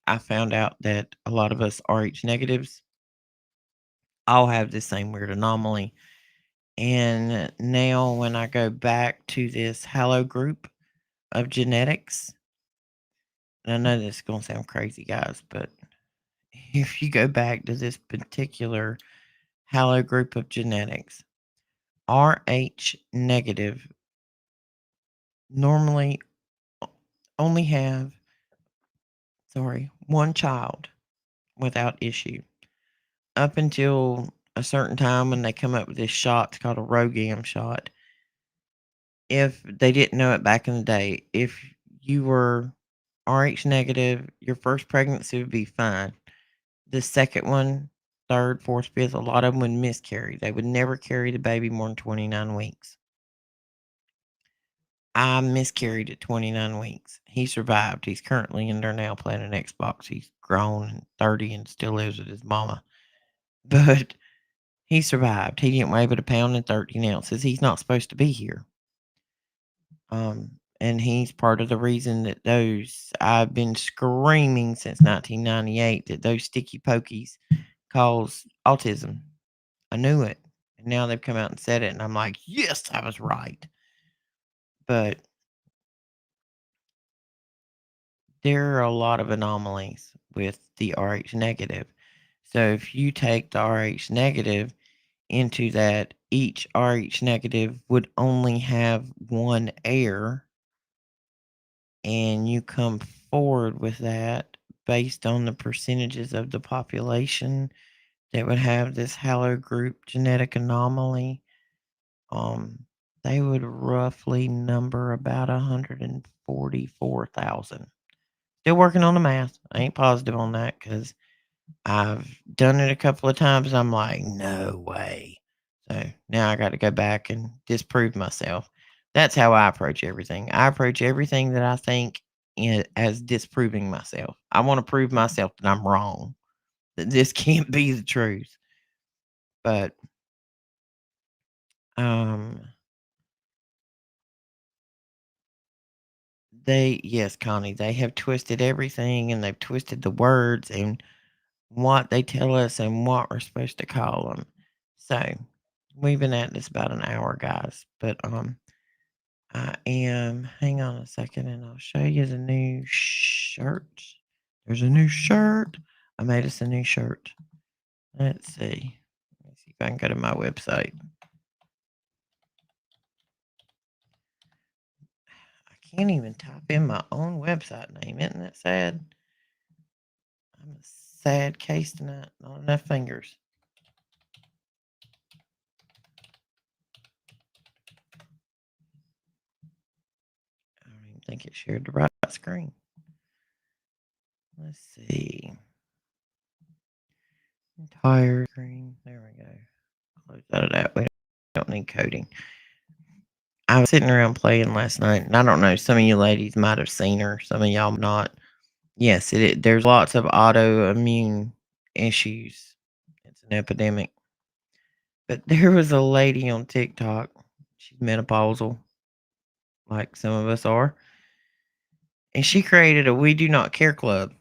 I found out that a lot of us Rh negatives all have this same weird anomaly. And now, when I go back to this halo group of genetics, and I know this is going to sound crazy, guys, but if you go back to this particular halo group of genetics, Rh negative normally only have, one child without issue up until a certain time when they come up with this shot. It's called a ROGAM shot. If they didn't know it back in the day, if you were Rh negative, your first pregnancy would be fine. The second one, third, fourth, fifth, a lot of them would miscarry. They would never carry the baby more than 29 weeks. I miscarried at 29 weeks. He survived. He's currently in there now playing an Xbox. He's grown and 30 and still lives with his mama. But he survived. He didn't weigh but a pound and 13 ounces. He's not supposed to be here. And he's part of the reason that I've been screaming since 1998 that those sticky pokies cause autism. I knew it. And now they've come out and said it. And I'm like, yes, I was right. But there are a lot of anomalies with the Rh negative. So if you take the Rh negative into that, each Rh negative would only have one heir, and you come forward with that based on the percentages of the population that would have this haplogroup genetic anomaly, um, they would roughly number about 144,000. Still working on the math. I ain't positive on that because I've done it a couple of times. I'm like, no way. So now I got to go back and disprove myself. That's how I approach everything. I approach everything that I think as disproving myself. I want to prove myself that I'm wrong, that this can't be the truth. But um, yes, Connie, they have twisted everything and they've twisted the words and what they tell us and what we're supposed to call them. So we've been at this about an hour, guys. But I am. Hang on a second, and I'll show you the new shirt. There's a new shirt. I made us a new shirt. Let's see. Let's see if I can go to my website. I can't even type in my own website name. Isn't that sad? I'm a sad case tonight. Not enough fingers. I don't even think it shared the right screen. Let's see. Entire screen. There we go. Close out of that. We don't need coding. I was sitting around playing last night, and I don't know. Some of you ladies might have seen her. Some of y'all not. Yes, there's lots of autoimmune issues. It's an epidemic. But there was a lady on TikTok. She's menopausal, like some of us are. And she created a We Do Not Care Club,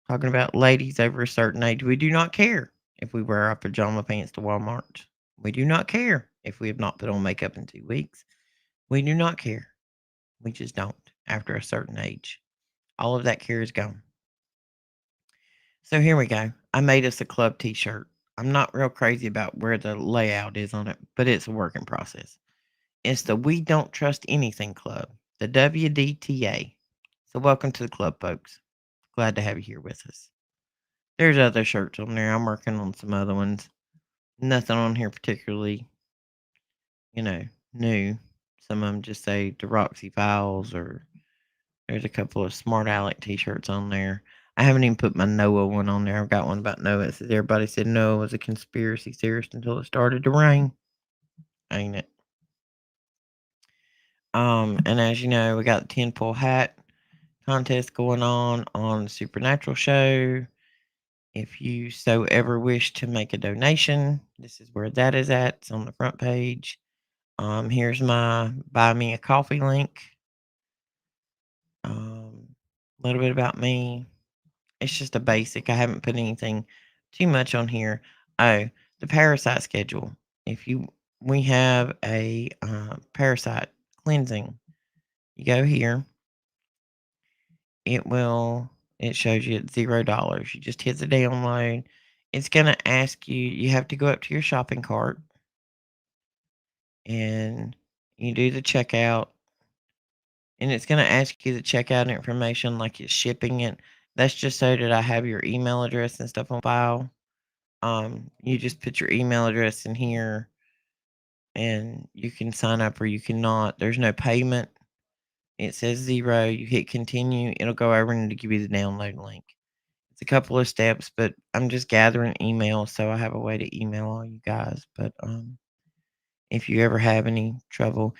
talking about ladies over a certain age. We do not care if we wear our pajama pants to Walmart. We do not care if we have not put on makeup in 2 weeks. We do not care. We just don't after a certain age. All of that care is gone. So here we go. I made us a club t-shirt. I'm not real crazy about where the layout is on it, but it's a work in process. It's the We Don't Trust Anything Club, the WDTA. So welcome to the club, folks. Glad to have you here with us. There's other shirts on there. I'm working on some other ones. Nothing on here particularly, you know, new. Some of them just say the Roxy Files, or there's a couple of Smart Alec t-shirts on there. I haven't even put my Noah one on there. I've got one about Noah. It says everybody said Noah was a conspiracy theorist until it started to rain. Ain't it? And as you know, we got the tinfoil hat contest going on the Supernatural show. If you so ever wish to make a donation, this is where that is at. It's on the front page. Here's my buy me a coffee link. A little bit about me. It's just a basic. I haven't put anything too much on here. Oh, the parasite schedule. If you We have a parasite cleansing. You go here. It will It shows you it's $0. You just hit the download. It's going to ask you, you have to go up to your shopping cart and you do the checkout. And it's going to ask you the checkout information like it's shipping it. That's just so that I have your email address and stuff on file. You just put your email address in here and you can sign up or you cannot. There's no payment. It says 0. You hit continue. It'll go over and it'll give you the download link. It's a couple of steps, but I'm just gathering emails, so I have a way to email all you guys. But if you ever have any trouble,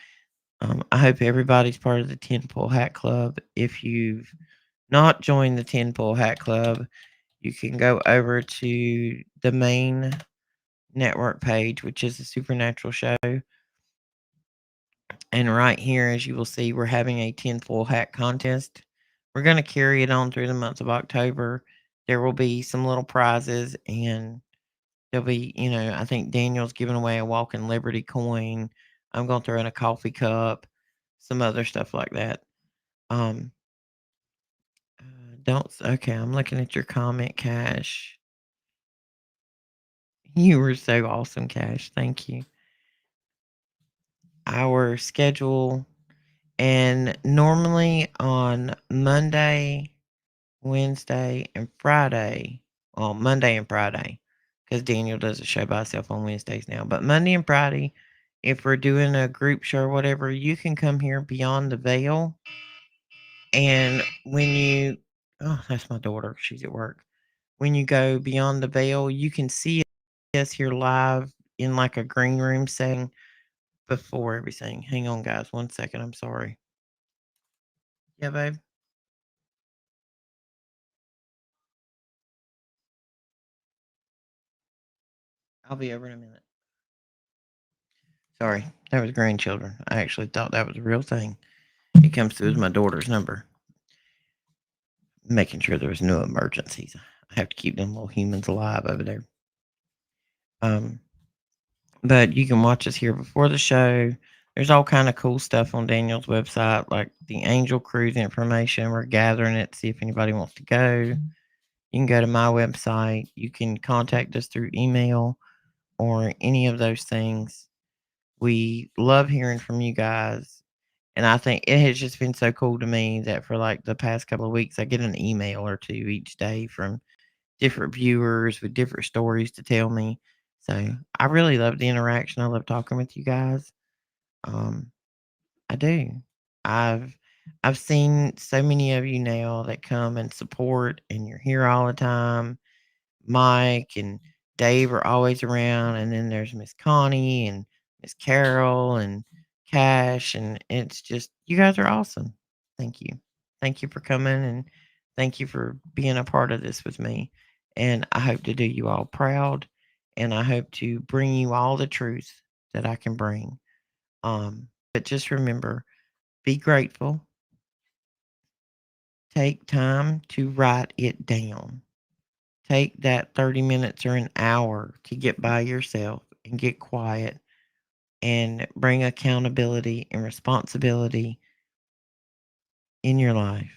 I hope everybody's part of the 10 Pull Hat Club. If you've not joined the 10 Pull Hat Club, you can go over to the main network page, which is the Supernatural Show. And right here, as you will see, we're having a 10 Full Hat contest. We're going to carry it on through the month of October. There will be some little prizes, and there'll be, I think Daniel's giving away a Walking Liberty coin. I'm going to throw in a coffee cup, some other stuff like that. Um, okay, I'm looking at your comment, Cash. You were so awesome, Cash. Thank you. Our schedule, and normally on Monday, Wednesday, and Friday, well, Monday and Friday, because Daniel does a show by himself on Wednesdays now. But Monday and Friday, if we're doing a group show or whatever, you can come here beyond the veil. And that's my daughter. She's at work. When you go beyond the veil, you can see us here live in like a green room setting before everything. Hang on, guys. 1 second. I'm sorry. Yeah, babe. I'll be over in a minute. Sorry, that was grandchildren. I actually thought that was a real thing. It comes through as my daughter's number. Making sure there was no emergencies. I have to keep them little humans alive over there. But you can watch us here before the show. There's all kind of cool stuff on Daniel's website, like the Angel Cruise information. We're gathering it to see if anybody wants to go. You can go to my website. You can contact us through email or any of those things. We love hearing from you guys. And I think it has just been so cool to me that for like the past couple of weeks, I get an email or two each day from different viewers with different stories to tell me. So I really love the interaction. I love talking with you guys. Um, I do. I've I've seen so many of you now that come and support, and you're here all the time. Mike and Dave are always around, and then there's Miss Connie and Miss Carol and Cash, and it's just you guys are awesome. Thank you. Thank you for coming, and thank you for being a part of this with me. And I hope to do you all proud, and I hope to bring you all the truth that I can bring. But just remember, be grateful. Take time to write it down. Take that 30 minutes or an hour to get by yourself and get quiet and bring accountability and responsibility in your life.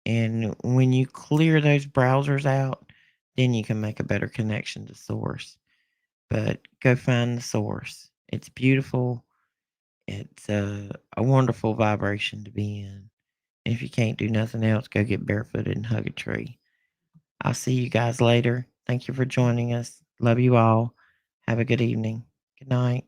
And when you clear those browsers out, then you can make a better connection to source. But go find the source. It's beautiful. It's a wonderful vibration to be in. If you can't do nothing else, go get barefooted and hug a tree. I'll see you guys later. Thank you for joining us. Love you all. Have a good evening. Good night.